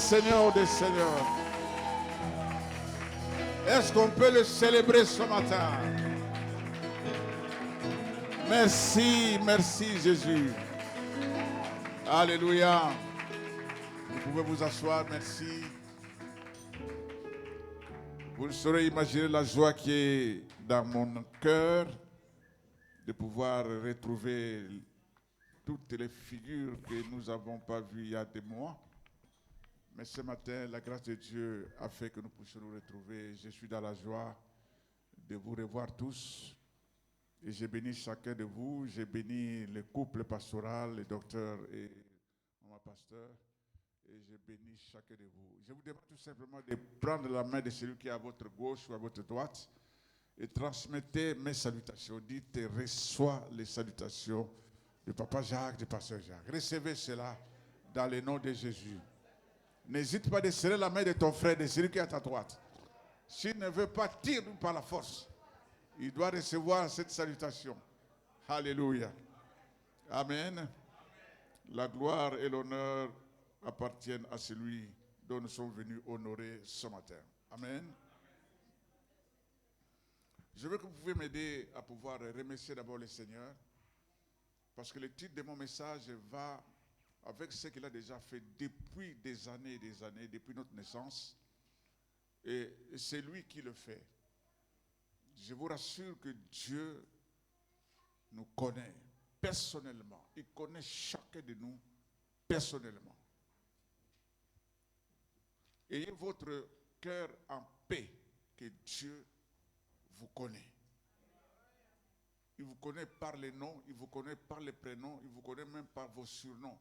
Seigneurs des Seigneurs. Est-ce qu'on peut le célébrer ce matin? Merci, merci Jésus. Alléluia. Vous pouvez vous asseoir, merci. Vous ne saurez imaginer la joie qui est dans mon cœur de pouvoir retrouver toutes les figures que nous n'avons pas vues il y a des mois. Mais ce matin, la grâce de Dieu a fait que nous puissions nous retrouver. Je suis dans la joie de vous revoir tous. Et j'ai béni chacun de vous. J'ai béni le couple pastoral, le docteur et mon pasteur. Et j'ai béni chacun de vous. Je vous demande tout simplement de prendre la main de celui qui est à votre gauche ou à votre droite et transmettez mes salutations. Dites et reçois les salutations de Papa Jacques, de Pasteur Jacques. Recevez cela dans le nom de Jésus. N'hésite pas de serrer la main de ton frère, de celui qui est à ta droite. S'il ne veut pas tirer par la force, il doit recevoir cette salutation. Alléluia. Amen. La gloire et l'honneur appartiennent à celui dont nous sommes venus honorer ce matin. Amen. Je veux que vous pouvez m'aider à pouvoir remercier d'abord le Seigneur, parce que le titre de mon message va avec ce qu'il a déjà fait depuis des années et des années, depuis notre naissance. Et c'est lui qui le fait. Je vous rassure que Dieu nous connaît personnellement. Il connaît chacun de nous personnellement. Ayez votre cœur en paix, que Dieu vous connaît. Il vous connaît par les noms, il vous connaît par les prénoms, il vous connaît même par vos surnoms.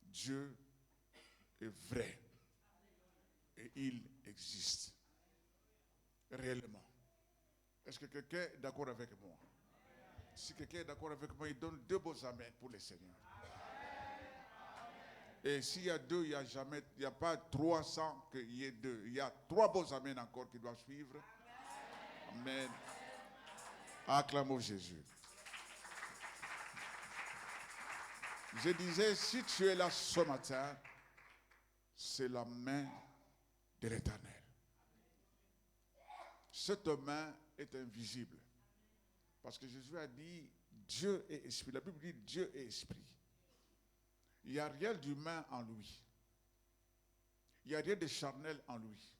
Dieu est vrai et il existe réellement. Est-ce que quelqu'un est d'accord avec moi? Si quelqu'un est d'accord avec moi, il donne 2 beaux amens pour le Seigneur. Et s'il y a 2, il n'y a pas 300 qu'il y ait 2. Il y a 3 beaux amens encore qui doivent suivre. Amen. Acclamons Jésus. Je disais, si tu es là ce matin, c'est la main de l'Éternel. Cette main est invisible. Parce que Jésus a dit, Dieu est esprit. La Bible dit, Dieu est esprit. Il n'y a rien d'humain en lui. Il n'y a rien de charnel en lui.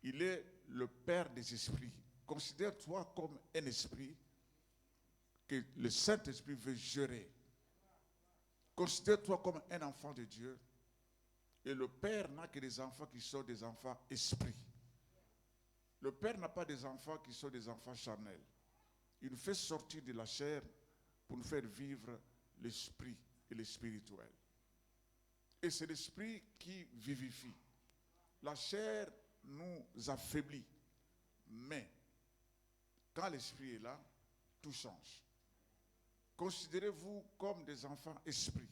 Il est le Père des esprits. Considère-toi comme un esprit que le Saint-Esprit veut gérer. Considère-toi comme un enfant de Dieu. Et le Père n'a que des enfants qui sont des enfants esprits. Le Père n'a pas des enfants qui sont des enfants charnels. Il nous fait sortir de la chair pour nous faire vivre l'esprit et le spirituel. Et c'est l'esprit qui vivifie. La chair nous affaiblit. Mais quand l'esprit est là, tout change. Considérez-vous comme des enfants esprits.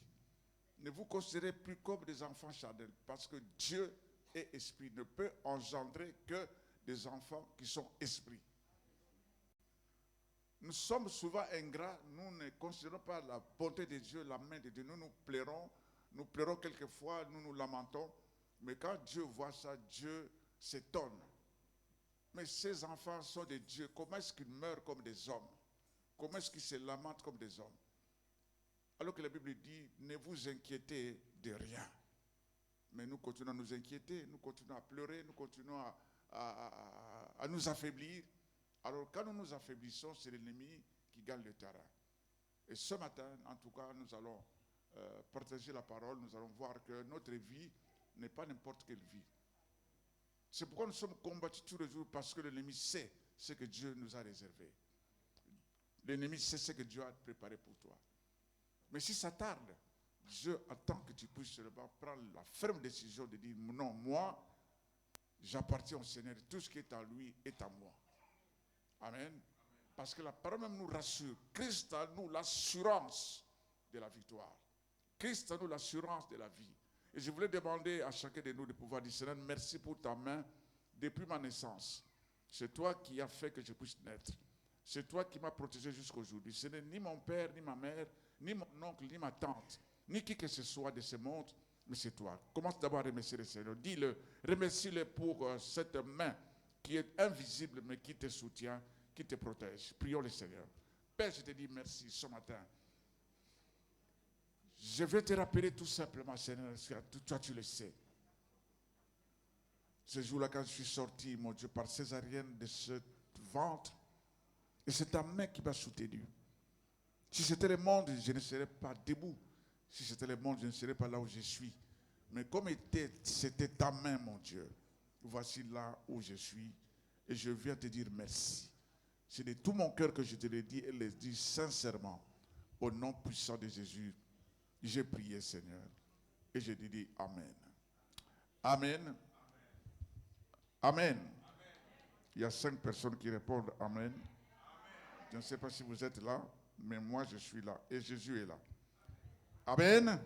Ne vous considérez plus comme des enfants charnels, parce que Dieu est esprit, ne peut engendrer que des enfants qui sont esprits. Nous sommes souvent ingrats, nous ne considérons pas la bonté de Dieu, la main de Dieu. Nous pleurons quelquefois, nous nous lamentons, mais quand Dieu voit ça, Dieu s'étonne. Mais ces enfants sont de Dieu, comment est-ce qu'ils meurent comme des hommes? Comment est-ce qu'ils se lamentent comme des hommes? Alors que la Bible dit, ne vous inquiétez de rien. Mais nous continuons à nous inquiéter, nous continuons à pleurer, nous continuons à nous affaiblir. Alors quand nous nous affaiblissons, c'est l'ennemi qui gagne le terrain. Et ce matin, en tout cas, nous allons partager la parole, nous allons voir que notre vie n'est pas n'importe quelle vie. C'est pourquoi nous sommes combattus tous les jours, parce que l'ennemi sait ce que Dieu nous a réservé. L'ennemi sait ce que Dieu a préparé pour toi. Mais si ça tarde, Dieu attend que tu puisses seulement prendre la ferme décision de dire non, moi, j'appartiens au Seigneur. Tout ce qui est en lui est à moi. Amen. Parce que la parole même nous rassure. Christ a nous l'assurance de la victoire. Christ a nous l'assurance de la vie. Et je voulais demander à chacun de nous de pouvoir dire, Seigneur, merci pour ta main depuis ma naissance. C'est toi qui as fait que je puisse naître. C'est toi qui m'as protégé jusqu'à aujourd'hui. Ce n'est ni mon père, ni ma mère, ni mon oncle, ni ma tante, ni qui que ce soit de ce monde mais c'est toi. Commence d'abord à remercier le Seigneur. Dis-le, remercie-le pour cette main qui est invisible, mais qui te soutient, qui te protège. Prions le Seigneur. Père, je te dis merci ce matin. Je vais te rappeler tout simplement, Seigneur, toi tu le sais. Ce jour-là, quand je suis sorti, mon Dieu, par césarienne de ce ventre, et c'est ta main qui m'a soutenu. Si c'était le monde, je ne serais pas debout. Si c'était le monde, je ne serais pas là où je suis. Mais comme c'était ta main, mon Dieu, voici là où je suis. Et je viens te dire merci. C'est de tout mon cœur que je te le dis et le dis sincèrement. Au nom puissant de Jésus, j'ai prié, Seigneur. Et je te dis Amen. Amen. Amen. Il y a 5 personnes qui répondent Amen. Je ne sais pas si vous êtes là, mais moi je suis là. Et Jésus est là. Amen.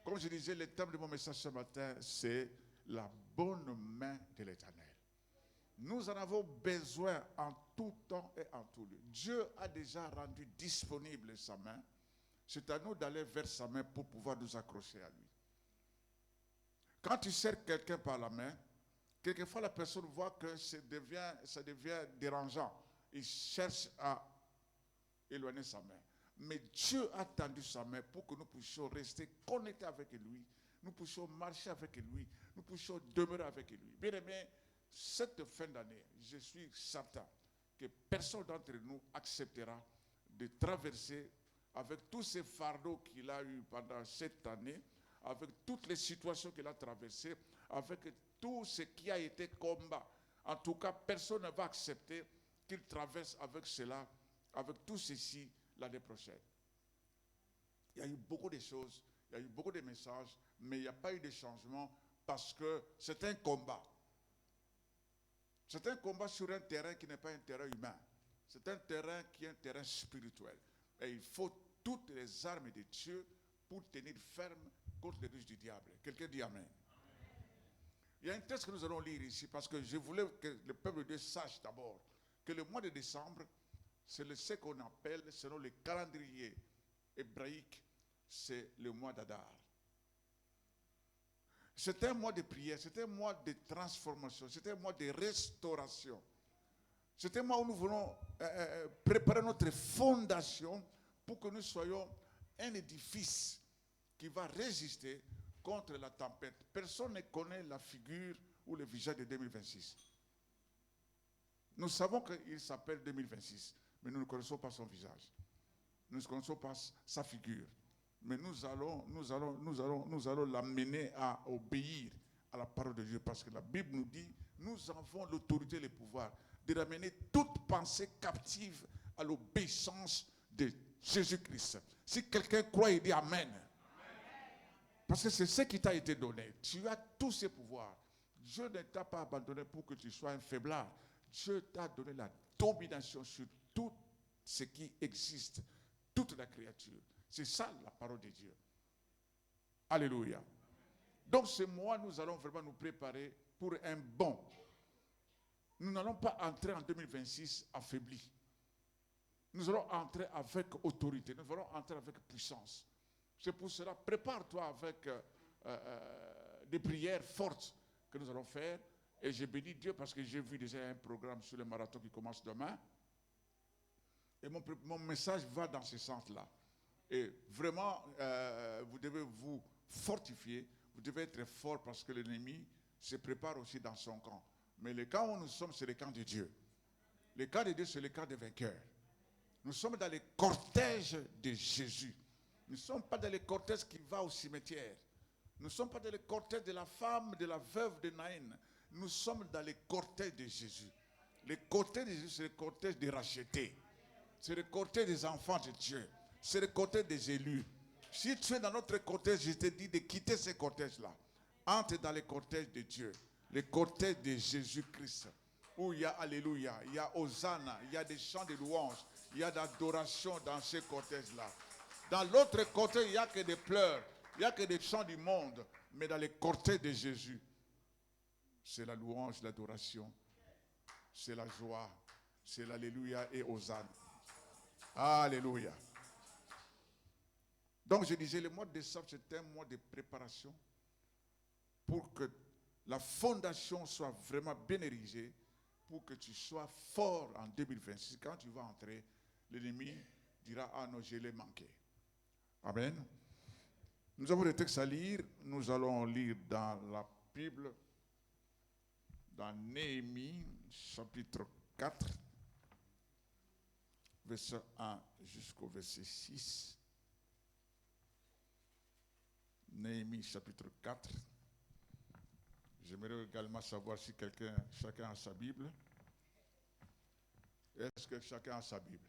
Comme je disais, le thème de mon message ce matin, c'est la bonne main de l'Éternel. Nous en avons besoin en tout temps et en tout lieu. Dieu a déjà rendu disponible sa main. C'est à nous d'aller vers sa main pour pouvoir nous accrocher à lui. Quand tu serres quelqu'un par la main, quelquefois la personne voit que ça devient dérangeant. Il cherche à éloigner sa main. Mais Dieu a tendu sa main pour que nous puissions rester connectés avec lui. Nous puissions marcher avec lui. Nous puissions demeurer avec lui. Bien aimé, cette fin d'année, je suis certain que personne d'entre nous acceptera de traverser avec tous ces fardeaux qu'il a eu pendant cette année, avec toutes les situations qu'il a traversées, avec tout ce qui a été combat. En tout cas, personne ne va accepter qu'il traverse avec cela, avec tout ceci l'année prochaine. Il y a eu beaucoup de choses, il y a eu beaucoup de messages, mais il n'y a pas eu de changement parce que c'est un combat. C'est un combat sur un terrain qui n'est pas un terrain humain. C'est un terrain qui est un terrain spirituel. Et il faut toutes les armes de Dieu pour tenir ferme contre les ruses du diable. Quelqu'un dit Amen. Il y a un texte que nous allons lire ici parce que je voulais que le peuple de Dieu sache d'abord que le mois de décembre, c'est ce qu'on appelle, selon le calendrier hébraïque, c'est le mois d'Adar. C'est un mois de prière, c'est un mois de transformation, c'est un mois de restauration. C'est un mois où nous voulons préparer notre fondation pour que nous soyons un édifice qui va résister contre la tempête. Personne ne connaît la figure ou le visage de 2026. Nous savons qu'il s'appelle 2026, mais nous ne connaissons pas son visage. Nous ne connaissons pas sa figure. Mais nous allons l'amener à obéir à la parole de Dieu. Parce que la Bible nous dit, nous avons l'autorité et le pouvoir de ramener toute pensée captive à l'obéissance de Jésus-Christ. Si quelqu'un croit, il dit Amen. Parce que c'est ce qui t'a été donné. Tu as tous ces pouvoirs. Dieu ne t'a pas abandonné pour que tu sois un faiblard. Dieu t'a donné la domination sur tout ce qui existe, toute la créature. C'est ça la parole de Dieu. Alléluia. Donc ce mois, nous allons vraiment nous préparer pour un bon. Nous n'allons pas entrer en 2026 affaiblis. Nous allons entrer avec autorité. Nous allons entrer avec puissance. C'est pour cela, prépare-toi avec des prières fortes que nous allons faire. Et je bénis Dieu parce que j'ai vu déjà un programme sur le marathon qui commence demain. Et mon message va dans ce sens-là. Et vraiment, vous devez vous fortifier, vous devez être fort parce que l'ennemi se prépare aussi dans son camp. Mais le camp où nous sommes, c'est le camp de Dieu. Le camp de Dieu, c'est le camp des vainqueurs. Nous sommes dans le cortège de Jésus. Nous ne sommes pas dans le cortège qui va au cimetière. Nous ne sommes pas dans le cortège de la femme, de la veuve de Naïn. Nous sommes dans le cortège de Jésus. Le cortège de Jésus, c'est le cortège des rachetés. C'est le cortège des enfants de Dieu. C'est le cortège des élus. Si tu es dans notre cortège, je te dis de quitter ce cortège-là. Entre dans le cortège de Dieu. Le cortège de Jésus-Christ. Où il y a Alléluia, il y a Hosanna, il y a des chants de louanges, il y a d'adoration dans ce cortège-là. Dans l'autre cortège, il n'y a que des pleurs, il n'y a que des chants du monde. Mais dans le cortège de Jésus, c'est la louange, l'adoration, c'est la joie, c'est l'Alléluia et Hosanna. Alléluia. Donc je disais, le mois de décembre, c'est un mois de préparation pour que la fondation soit vraiment bien érigée, pour que tu sois fort en 2026. Quand tu vas entrer, l'ennemi dira, ah non, je l'ai manqué. Amen. Nous avons des textes à lire. Nous allons lire dans la Bible, dans Néhémie, chapitre 4, verset 1 jusqu'au verset 6. Néhémie, chapitre 4. J'aimerais également savoir si chacun a sa Bible. Est-ce que chacun a sa Bible?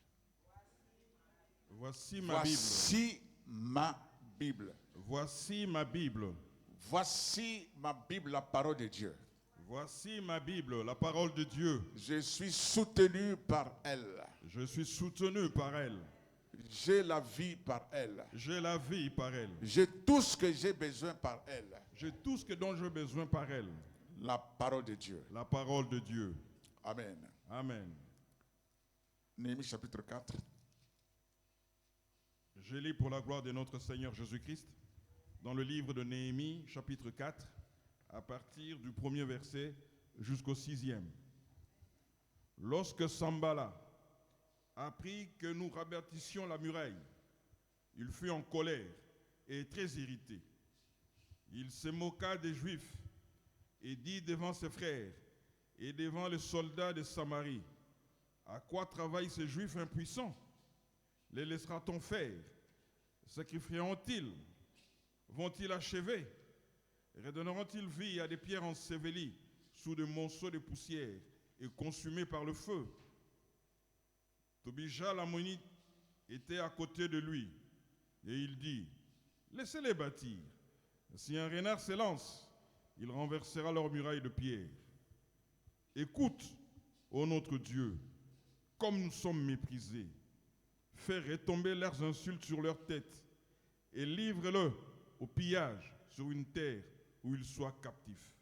Voici ma Bible. Voici ma Bible. Voici ma Bible. Voici ma Bible, la parole de Dieu. Voici ma Bible, la parole de Dieu. Je suis soutenu par elle. Je suis soutenu par elle. J'ai la vie par elle. J'ai la vie par elle. J'ai tout ce que j'ai besoin par elle. J'ai tout ce dont j'ai besoin par elle. La parole de Dieu. La parole de Dieu. Amen. Amen. Néhémie chapitre 4. Je lis pour la gloire de notre Seigneur Jésus-Christ dans le livre de Néhémie, chapitre 4, à partir du premier verset jusqu'au 6e. Lorsque Sambala apprit que nous rebâtissions la muraille, il fut en colère et très irrité. Il se moqua des Juifs et dit devant ses frères et devant les soldats de Samarie, « À quoi travaillent ces Juifs impuissants? Les laissera-t-on faire? Sacrifieront-ils? Vont-ils achever? Redonneront-ils vie à des pierres ensevelies sous des monceaux de poussière et consumées par le feu? » Tobija l'ammonite était à côté de lui, et il dit, « Laissez-les bâtir. Si un renard s'élance, il renversera leurs murailles de pierre. Écoute, ô notre Dieu, comme nous sommes méprisés. Fais retomber leurs insultes sur leurs têtes et livre-le au pillage sur une terre où ils soient captifs.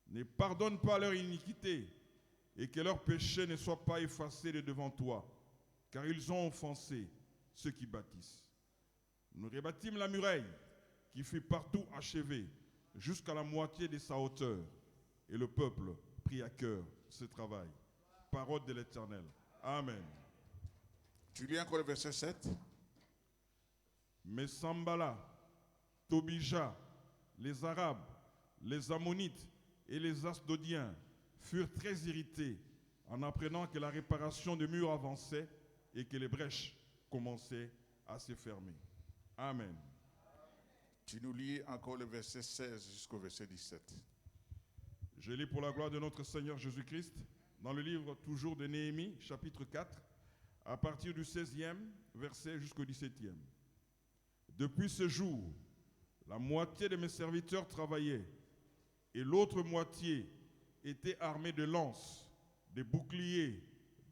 Ne pardonne pas leur iniquité et que leurs péchés ne soient pas effacés de devant toi, car ils ont offensé ceux qui bâtissent. Nous rebâtîmes la muraille qui fut partout achevée jusqu'à la moitié de sa hauteur, et le peuple prit à cœur ce travail. Parole de l'Éternel. Amen. Tu lis encore le verset 7. Mais Sambala, Tobija, les Arabes, les Ammonites et les Asdodiens furent très irrités en apprenant que la réparation des murs avançait et que les brèches commençaient à se fermer. Amen. Tu nous lis encore le verset 16 jusqu'au verset 17. Je lis pour la gloire de notre Seigneur Jésus-Christ dans le livre toujours de Néhémie, chapitre 4, à partir du 16e verset jusqu'au 17e. Depuis ce jour, la moitié de mes serviteurs travaillaient et l'autre moitié était armée de lances, de boucliers,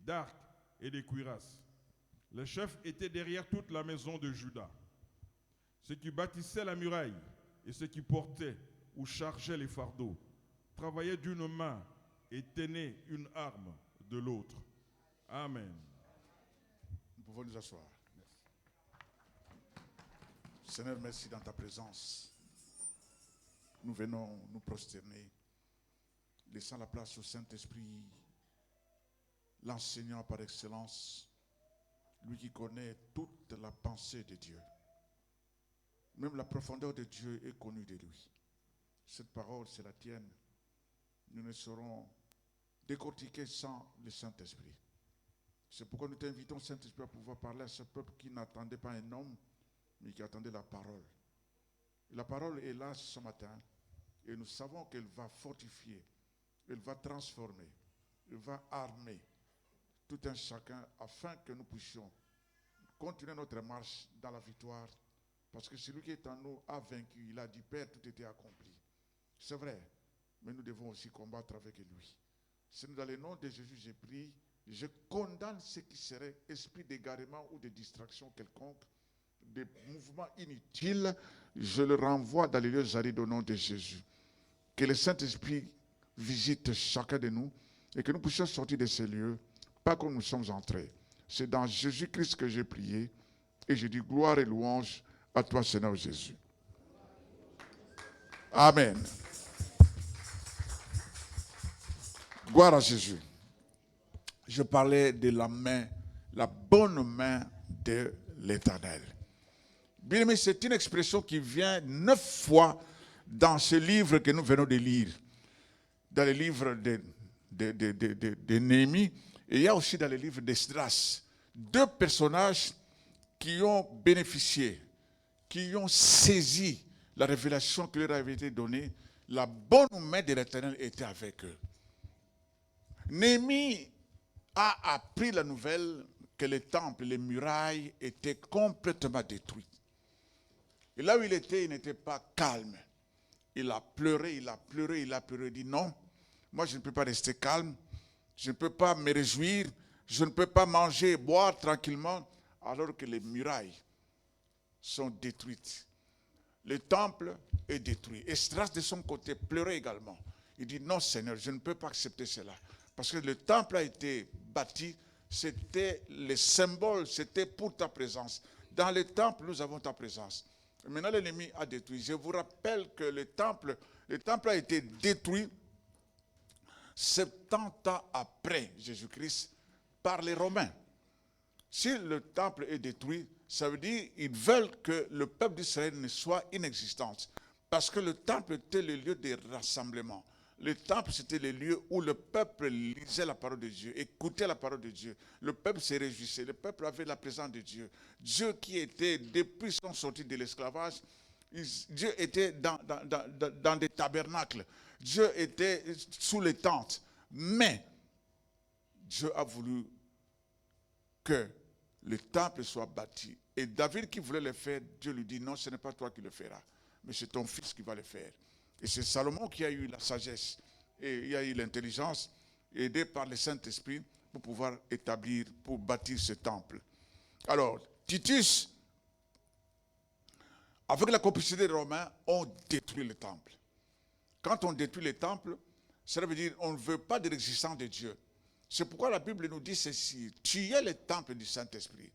d'arcs et de cuirasses. Les chefs étaient derrière toute la maison de Juda. Ceux qui bâtissaient la muraille et ceux qui portaient ou chargeaient les fardeaux travaillaient d'une main et tenaient une arme de l'autre. Amen. Nous pouvons nous asseoir. Seigneur, merci dans ta présence. Nous venons nous prosterner, laissant la place au Saint-Esprit, l'enseignant par excellence, lui qui connaît toute la pensée de Dieu. Même la profondeur de Dieu est connue de lui. Cette parole, c'est la tienne. Nous ne serons décortiqués sans le Saint-Esprit. C'est pourquoi nous t'invitons, Saint-Esprit, à pouvoir parler à ce peuple qui n'attendait pas un homme, mais qui attendait la parole. La parole est là ce matin, et nous savons qu'elle va fortifier, elle va transformer, elle va armer tout un chacun afin que nous puissions continuer notre marche dans la victoire. Parce que celui qui est en nous a vaincu. Il a dit, Père, tout était accompli. C'est vrai, mais nous devons aussi combattre avec lui. C'est dans le nom de Jésus, j'ai pris. Je condamne ce qui serait esprit d'égarement ou de distraction quelconque, des mouvements inutiles. Je le renvoie dans les lieux arides au nom de Jésus. Que le Saint-Esprit visite chacun de nous et que nous puissions sortir de ces lieux, pas comme nous sommes entrés. C'est dans Jésus-Christ que j'ai prié et je dis gloire et louange à toi, Seigneur Jésus. Amen. Gloire à Jésus. Je parlais de la main, la bonne main de l'Éternel. Bien aimé, c'est une expression qui vient 9 fois dans ce livre que nous venons de lire. Dans le livre de Néhémie, et il y a aussi dans le livre d'Esdras. 2 personnages qui ont bénéficié, qui ont saisi la révélation qui leur avait été donnée. La bonne main de l'Éternel était avec eux. Néhémie a appris la nouvelle que les temples, les murailles étaient complètement détruits. Et là où il était, il n'était pas calme. Il a pleuré, il a pleuré, il a pleuré. Il dit non, moi je ne peux pas rester calme, je ne peux pas me réjouir, je ne peux pas manger et boire tranquillement alors que les murailles sont détruites. Le temple est détruit. Esdras de son côté pleurait également. Il dit non Seigneur, je ne peux pas accepter cela. Parce que le temple a été bâti, c'était le symbole, c'était pour ta présence. Dans le temple, nous avons ta présence. Maintenant, l'ennemi a détruit. Je vous rappelle que le temple a été détruit 70 ans après Jésus-Christ par les Romains. Si le temple est détruit, ça veut dire qu'ils veulent que le peuple d'Israël ne soit inexistant. Parce que le temple était le lieu de rassemblement. Le temple, c'était le lieu où le peuple lisait la parole de Dieu, écoutait la parole de Dieu. Le peuple se réjouissait, le peuple avait la présence de Dieu. Dieu qui était, depuis son sortie de l'esclavage, Dieu était dans des tabernacles. Dieu était sous les tentes. Mais Dieu a voulu que le temple soit bâti. Et David qui voulait le faire, Dieu lui dit non, ce n'est pas toi qui le feras, mais c'est ton fils qui va le faire. Et c'est Salomon qui a eu la sagesse et il a eu l'intelligence, aidé par le Saint-Esprit, pour pouvoir établir, pour bâtir ce temple. Alors, Titus, avec la complicité des Romains, ont détruit le temple. Quand on détruit le temple, cela veut dire qu'on ne veut pas de l'existence de Dieu. C'est pourquoi la Bible nous dit ceci: tu es le temple du Saint-Esprit.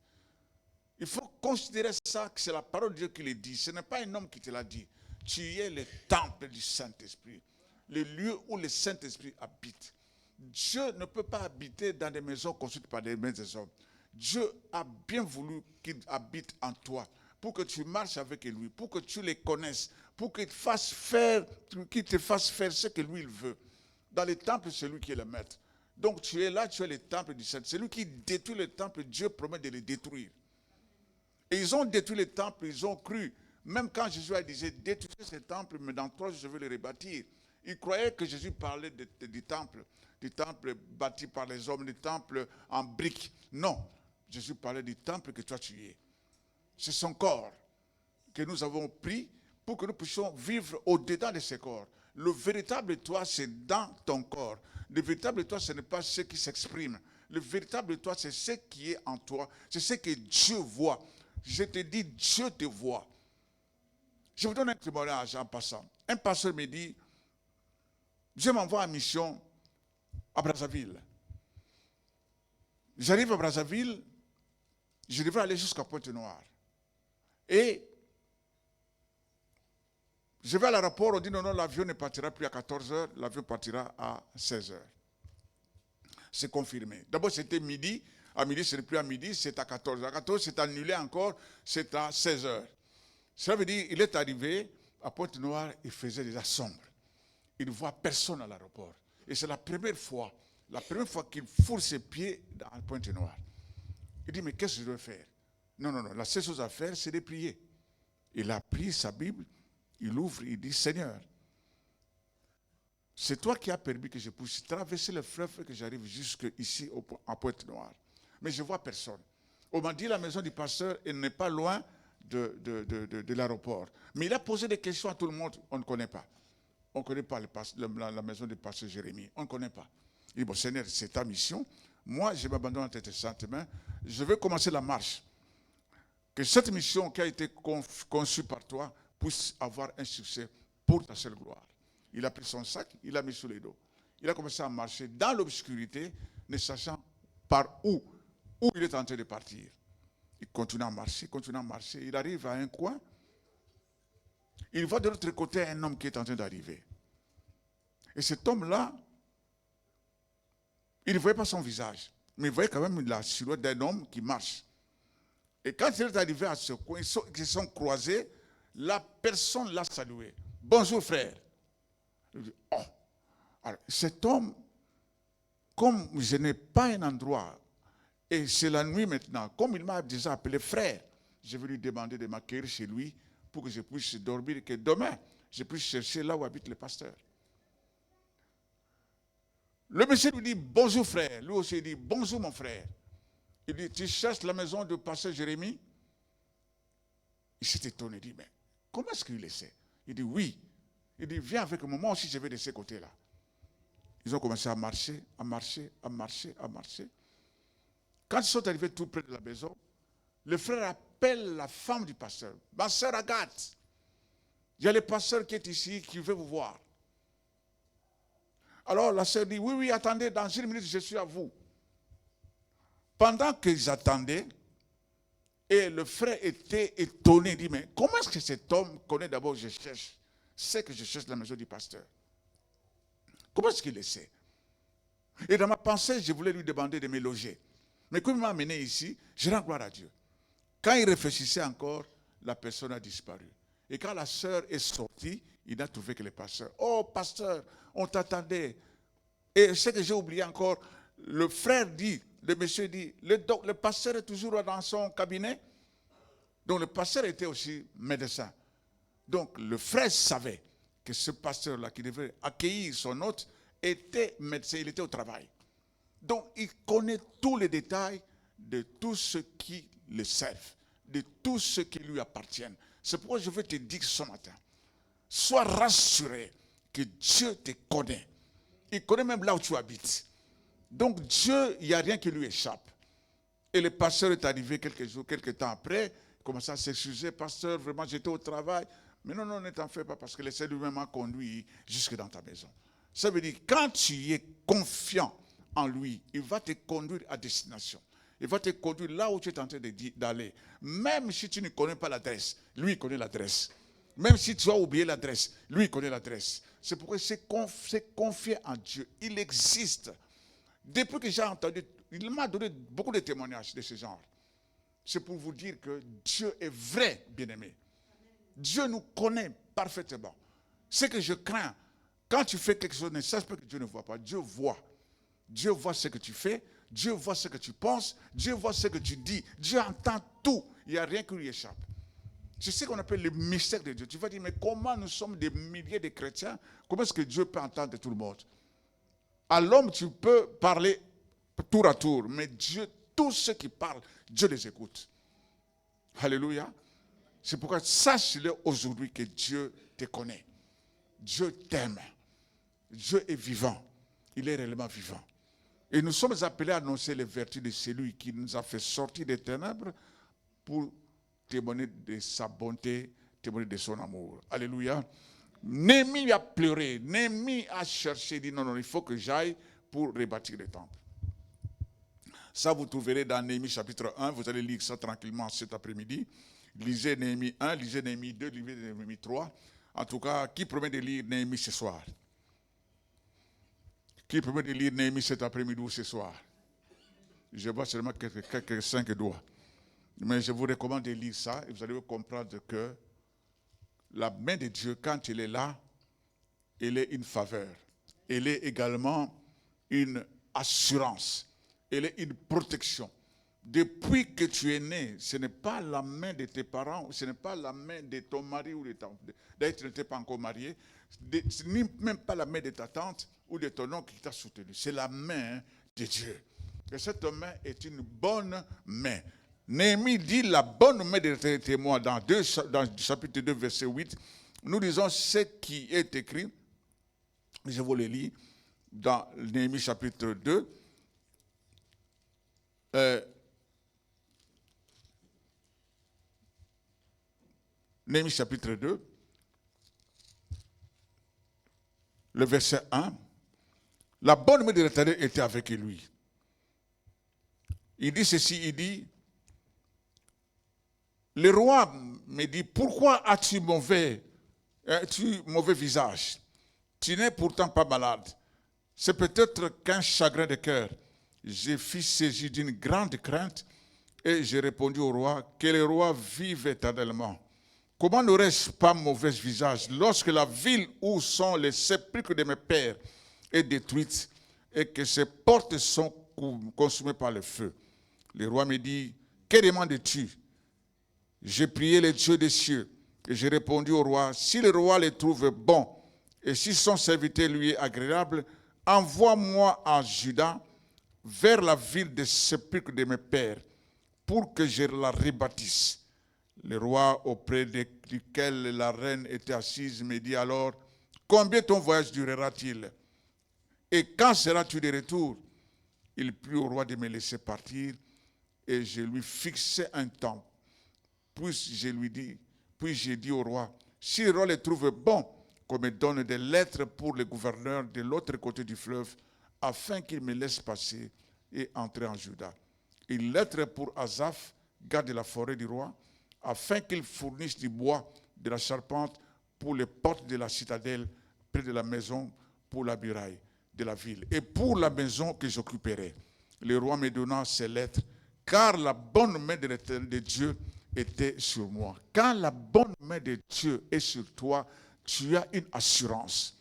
Il faut considérer ça que c'est la parole de Dieu qui le dit. Ce n'est pas un homme qui te l'a dit. Tu es le temple du Saint-Esprit, le lieu où le Saint-Esprit habite. Dieu ne peut pas habiter dans des maisons construites par des mains des hommes. Dieu a bien voulu qu'il habite en toi, pour que tu marches avec lui, pour que tu le connaisses, pour qu'il te fasse faire ce que lui il veut. Dans le temple, c'est lui qui est le maître. Donc tu es là, tu es le temple du Saint. Celui qui détruit le temple, Dieu promet de le détruire. Et ils ont détruit le temple, ils ont cru. Même quand Jésus a dit, détruisez ce temple, mais dans 3 jours, je vais le rebâtir. Ils croyaient que Jésus parlait du temple bâti par les hommes, du temple en briques. Non, Jésus parlait du temple que toi tu es. C'est son corps que nous avons pris pour que nous puissions vivre au-dedans de ce corps. Le véritable toi, c'est dans ton corps. Le véritable toi, ce n'est pas ce qui s'exprime. Le véritable toi, c'est ce qui est en toi. C'est ce que Dieu voit. Je te dis, Dieu te voit. Je vous donne un témoignage en passant. Un pasteur me dit, Dieu m'envoie en mission à Brazzaville. J'arrive à Brazzaville, je devrais aller jusqu'à Pointe-Noire. Et je vais à l'aéroport, on dit non, l'avion ne partira plus à 14h, l'avion partira à 16h. C'est confirmé. D'abord, c'était midi. À midi, ce n'est plus à midi, c'est à 14h. À 14h, c'est annulé encore, c'est à 16h. Ça veut dire qu'il est arrivé à Pointe-Noire, il faisait déjà sombre. Il ne voit personne à l'aéroport. Et c'est la première fois qu'il fourre ses pieds à Pointe-Noire. Il dit, mais qu'est-ce que je dois faire? Non, la seule chose à faire, c'est de prier. Il a pris sa Bible, il ouvre, il dit, Seigneur, c'est toi qui as permis que je puisse traverser le fleuve et que j'arrive jusqu'ici à Pointe-Noire. Mais je ne vois personne. On m'a dit, la maison du pasteur, elle n'est pas loin de l'aéroport. Mais il a posé des questions à tout le monde, on ne connaît pas. On ne connaît pas la maison du pasteur Jérémie, on ne connaît pas. Il dit, bon Seigneur, c'est ta mission. Moi, je m'abandonne à tes saintes mains. Je vais commencer la marche. Que cette mission qui a été conçue par toi puisse avoir un succès pour ta seule gloire. Il a pris son sac, il l'a mis sous les dos. Il a commencé à marcher dans l'obscurité, ne sachant par où il est en train de partir. Il continue à marcher, il arrive à un coin, il voit de l'autre côté un homme qui est en train d'arriver. Et cet homme-là, il ne voyait pas son visage, mais il voyait quand même la silhouette d'un homme qui marche. Et quand il est arrivé à ce coin, ils se sont croisés, la personne l'a salué. Bonjour frère. Il dit, oh. Alors, cet homme, comme je n'ai pas un endroit, et c'est la nuit maintenant, comme il m'a déjà appelé frère, je vais lui demander de m'accueillir chez lui pour que je puisse dormir et que demain, je puisse chercher là où habite le pasteur. Le monsieur lui dit bonjour frère. Lui aussi il dit bonjour mon frère. Il dit tu cherches la maison du pasteur Jérémie? Il s'est étonné, il dit mais comment est-ce qu'il le sait? Il dit oui. Il dit viens avec moi, moi aussi je vais de ce côté-là. Ils ont commencé à marcher, à marcher, à marcher, à marcher. Quand ils sont arrivés tout près de la maison, le frère appelle la femme du pasteur. Ma soeur Agathe, il y a le pasteur qui est ici, qui veut vous voir. Alors la sœur dit, oui, oui, attendez, dans une minute, je suis à vous. Pendant qu'ils attendaient, et le frère était étonné, il dit, mais comment est-ce que cet homme connaît d'abord, je cherche, sait que je cherche la maison du pasteur? Comment est-ce qu'il le sait? Et dans ma pensée, je voulais lui demander de me loger. Mais comme il m'a amené ici, je rends gloire à Dieu. Quand il réfléchissait encore, la personne a disparu. Et quand la sœur est sortie, il a trouvé que le pasteur, oh pasteur, on t'attendait. Et ce que j'ai oublié encore, le frère dit, le monsieur dit, le pasteur est toujours dans son cabinet. Donc le pasteur était aussi médecin. Donc le frère savait que ce pasteur-là qui devait accueillir son hôte était médecin, il était au travail. Donc il connaît tous les détails de tous ceux qui le servent, de tous ceux qui lui appartiennent. C'est pourquoi je veux te dire ce matin, sois rassuré que Dieu te connaît. Il connaît même là où tu habites. Donc Dieu, il n'y a rien qui lui échappe. Et le pasteur est arrivé quelques temps après, il commençait à s'excuser, pasteur, vraiment j'étais au travail. Mais non, ne t'en fais pas parce que le Seigneur lui-même m'a conduit jusque dans ta maison. Ça veut dire, quand tu es confiant en lui, il va te conduire à destination. Il va te conduire là où tu es en train d'aller. Même si tu ne connais pas l'adresse, lui connaît l'adresse. Même si tu as oublié l'adresse, lui connaît l'adresse. C'est pourquoi c'est confier en Dieu. Il existe. Depuis que j'ai entendu, il m'a donné beaucoup de témoignages de ce genre. C'est pour vous dire que Dieu est vrai, bien-aimé. Dieu nous connaît parfaitement. Ce que je crains, quand tu fais quelque chose, ne sache pas que Dieu ne voit pas. Dieu voit. Dieu voit ce que tu fais. Dieu voit ce que tu penses. Dieu voit ce que tu dis. Dieu entend tout. Il n'y a rien qui lui échappe. C'est ce qu'on appelle le mystère de Dieu. Tu vas dire, mais comment nous sommes des milliers de chrétiens? Comment est-ce que Dieu peut entendre tout le monde? À l'homme, tu peux parler tour à tour. Mais Dieu, tous ceux qui parlent, Dieu les écoute. Alléluia. C'est pourquoi sache-le aujourd'hui que Dieu te connaît. Dieu t'aime. Dieu est vivant. Il est réellement vivant. Et nous sommes appelés à annoncer les vertus de celui qui nous a fait sortir des ténèbres pour témoigner de sa bonté, témoigner de son amour. Alléluia. Néhémie a pleuré. Néhémie a cherché. Il dit non, il faut que j'aille pour rebâtir le temple. Ça, vous trouverez dans Néhémie chapitre 1. Vous allez lire ça tranquillement cet après-midi. Lisez Néhémie 1, lisez Néhémie 2, lisez Néhémie 3. En tout cas, qui promet de lire Néhémie ce soir? Qui promet de lire Néhémie cet après-midi ou ce soir? Je vois seulement quelques 5 doigts. Mais je vous recommande de lire ça et vous allez comprendre que la main de Dieu, quand elle est là, elle est une faveur. Elle est également une assurance. Elle est une protection. Depuis que tu es né, ce n'est pas la main de tes parents, ce n'est pas la main de ton mari ou de ton... D'ailleurs, tu n'étais pas encore marié. Ce n'est même pas la main de ta tante ou de ton oncle qui t'a soutenu. C'est la main de Dieu. Et cette main est une bonne main. Néhémie dit la bonne main de tes témoins dans chapitre 2, verset 8. Nous lisons ce qui est écrit. Je vous le lis dans Néhémie chapitre 2. Néhémie chapitre 2, le verset 1. La bonne main de l'Éternel était avec lui. Il dit ceci, il dit, le roi me dit, pourquoi as-tu mauvais Tu mauvais visage. Tu n'es pourtant pas malade. C'est peut-être qu'un chagrin de cœur. Je fus saisi d'une grande crainte et j'ai répondu au roi, que le roi vive éternellement. Comment n'aurais-je pas mauvais visage lorsque la ville où sont les sépulcres de mes pères est détruite et que ses portes sont consumées par le feu? Le roi me dit, que demandes-tu? J'ai prié les dieux des cieux et j'ai répondu au roi, si le roi les trouve bons et si son serviteur lui est agréable, envoie-moi en Juda vers la ville des sépulcres de mes pères pour que je la rebâtisse. Le roi auprès duquel la reine était assise me dit alors, combien ton voyage durera-t-il? Et quand seras-tu de retour? Il prie au roi de me laisser partir et je lui fixai un temps. Puis j'ai dit au roi, si le roi les trouve bons, qu'on me donne des lettres pour le gouverneur de l'autre côté du fleuve, afin qu'il me laisse passer et entrer en Juda. Une lettre pour Asaph, garde de la forêt du roi, afin qu'il fournisse du bois de la charpente pour les portes de la citadelle, près de la maison, pour la muraille de la ville, et pour la maison que j'occuperai. Le roi me donna ces lettres, car la bonne main de l'Éternel de Dieu était sur moi. Quand la bonne main de Dieu est sur toi, tu as une assurance.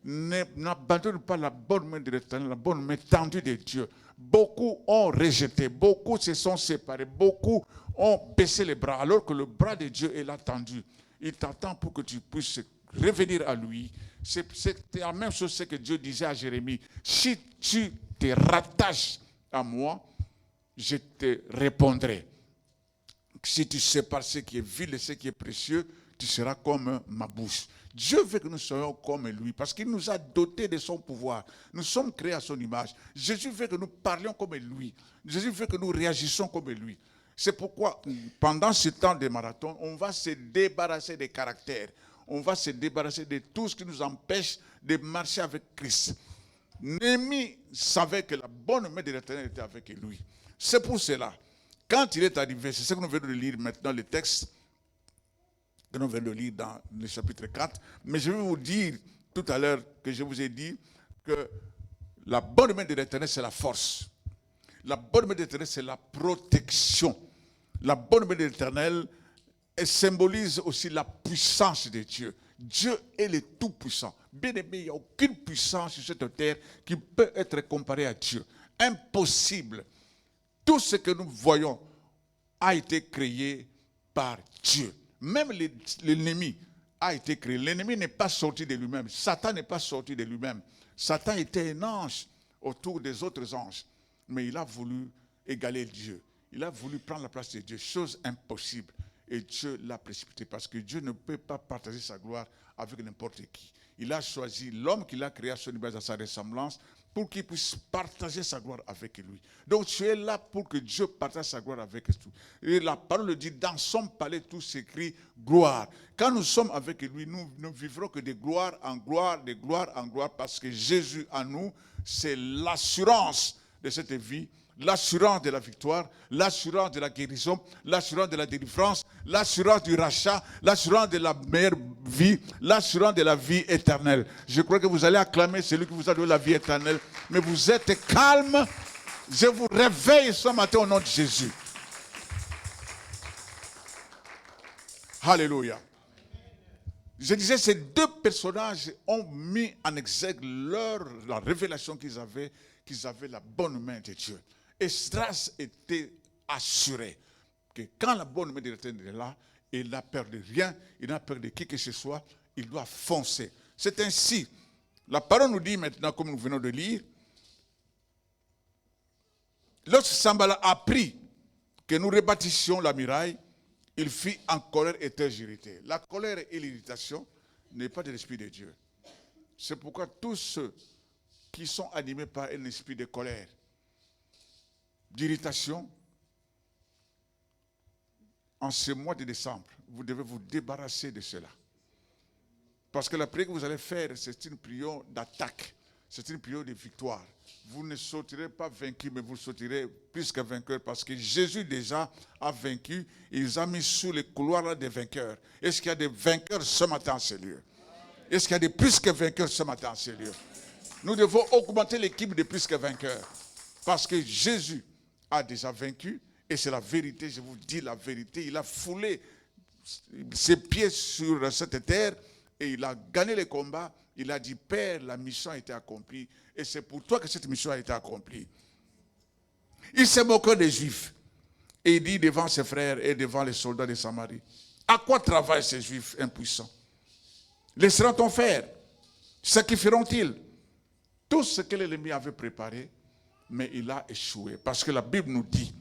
N'abandonne pas la bonne main de l'Éternel, la bonne main tendue de Dieu. Beaucoup ont rejeté, beaucoup se sont séparés, beaucoup ont baissé les bras, alors que le bras de Dieu est là tendu. Il t'attend pour que tu puisses revenir à lui. C'est la même chose que Dieu disait à Jérémie. Si tu te rattaches à moi, je te répondrai. Si tu sépares ce qui est vil et ce qui est précieux, tu seras comme ma bouche. Dieu veut que nous soyons comme lui, parce qu'il nous a dotés de son pouvoir. Nous sommes créés à son image. Jésus veut que nous parlions comme lui. Jésus veut que nous réagissions comme lui. C'est pourquoi, pendant ce temps de marathon, on va se débarrasser des caractères. On va se débarrasser de tout ce qui nous empêche de marcher avec Christ. Néhémie savait que la bonne main de l'Éternel était avec lui. C'est pour cela, quand il est arrivé, c'est ce que nous venons de lire maintenant, le texte que nous venons de lire dans le chapitre 4, mais je vais vous dire tout à l'heure que je vous ai dit que la bonne main de l'Éternel, c'est la force. La bonne main de l'Éternel, c'est la protection. La bonne main de l'Éternel, elle symbolise aussi la puissance de Dieu. Dieu est le Tout-Puissant. Bien aimé, il n'y a aucune puissance sur cette terre qui peut être comparée à Dieu. Impossible. Tout ce que nous voyons a été créé par Dieu. Même l'ennemi a été créé. L'ennemi n'est pas sorti de lui-même. Satan n'est pas sorti de lui-même. Satan était un ange autour des autres anges. Mais il a voulu égaler Dieu. Il a voulu prendre la place de Dieu. Chose impossible. Et Dieu l'a précipité parce que Dieu ne peut pas partager sa gloire avec n'importe qui. Il a choisi l'homme qu'il a créé à son image, à sa ressemblance, pour qu'il puisse partager sa gloire avec lui. Donc tu es là pour que Dieu partage sa gloire avec toi. Et la parole le dit, dans son palais tout s'écrit gloire. Quand nous sommes avec lui, nous ne vivrons que de gloire en gloire, de gloire en gloire, parce que Jésus en nous, c'est l'assurance de cette vie, l'assurance de la victoire, l'assurance de la guérison, l'assurance de la délivrance, l'assurance du rachat, l'assurance de la meilleure vie, l'assurance de la vie éternelle. Je crois que vous allez acclamer celui qui vous a donné la vie éternelle, mais vous êtes calme. Je vous réveille ce matin au nom de Jésus. Alléluia. Je disais, ces deux personnages ont mis en exergue la révélation qu'ils avaient la bonne main de Dieu. Et Esdras était assuré que quand la bonne main de l'Éternel est là, il n'a peur de rien, il n'a peur de qui que ce soit, il doit foncer. C'est ainsi. La parole nous dit maintenant, comme nous venons de lire, lorsque Sanballat apprit que nous rebâtissions la muraille, il fit en colère et tergirité. La colère et l'irritation n'est pas de l'esprit de Dieu. C'est pourquoi tous ceux qui sont animés par un esprit de colère, d'irritation, en ce mois de décembre, vous devez vous débarrasser de cela. Parce que la prière que vous allez faire, c'est une prière d'attaque. C'est une période de victoire. Vous ne sortirez pas vaincu, mais vous sortirez plus que vainqueur parce que Jésus déjà a vaincu. Il les a mis sous les couloirs des vainqueurs. Est-ce qu'il y a des vainqueurs ce matin en ce lieu? Est-ce qu'il y a des plus que vainqueurs ce matin en ce lieu? Nous devons augmenter l'équipe de plus que vainqueurs. Parce que Jésus a déjà vaincu. Et c'est la vérité, je vous dis la vérité. Il a foulé ses pieds sur cette terre et il a gagné le combat. Il a dit, Père, la mission a été accomplie. Et c'est pour toi que cette mission a été accomplie. Il s'est moqué des Juifs. Et il dit devant ses frères et devant les soldats de Samarie, à quoi travaillent ces Juifs impuissants? Laisseront-on faire? Sacrifieront-ils? Tout ce que l'ennemi avait préparé, mais il a échoué. Parce que la Bible nous dit,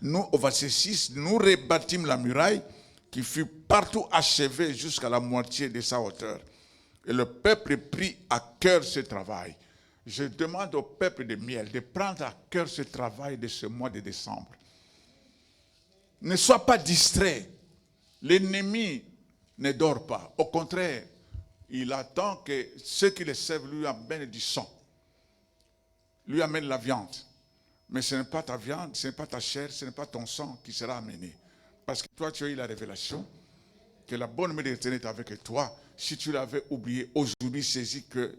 nous, au verset 6, nous rebâtîmes la muraille qui fut partout achevée jusqu'à la moitié de sa hauteur. Et le peuple prit à cœur ce travail. Je demande au peuple de Miel de prendre à cœur ce travail de ce mois de décembre. Ne sois pas distrait. L'ennemi ne dort pas. Au contraire, il attend que ceux qui le servent lui amènent du sang. Lui amène la viande. Mais ce n'est pas ta viande, ce n'est pas ta chair, ce n'est pas ton sang qui sera amené. Parce que toi, tu as eu la révélation que la bonne main de l'Éternel est avec toi. Si tu l'avais oublié, aujourd'hui, saisis que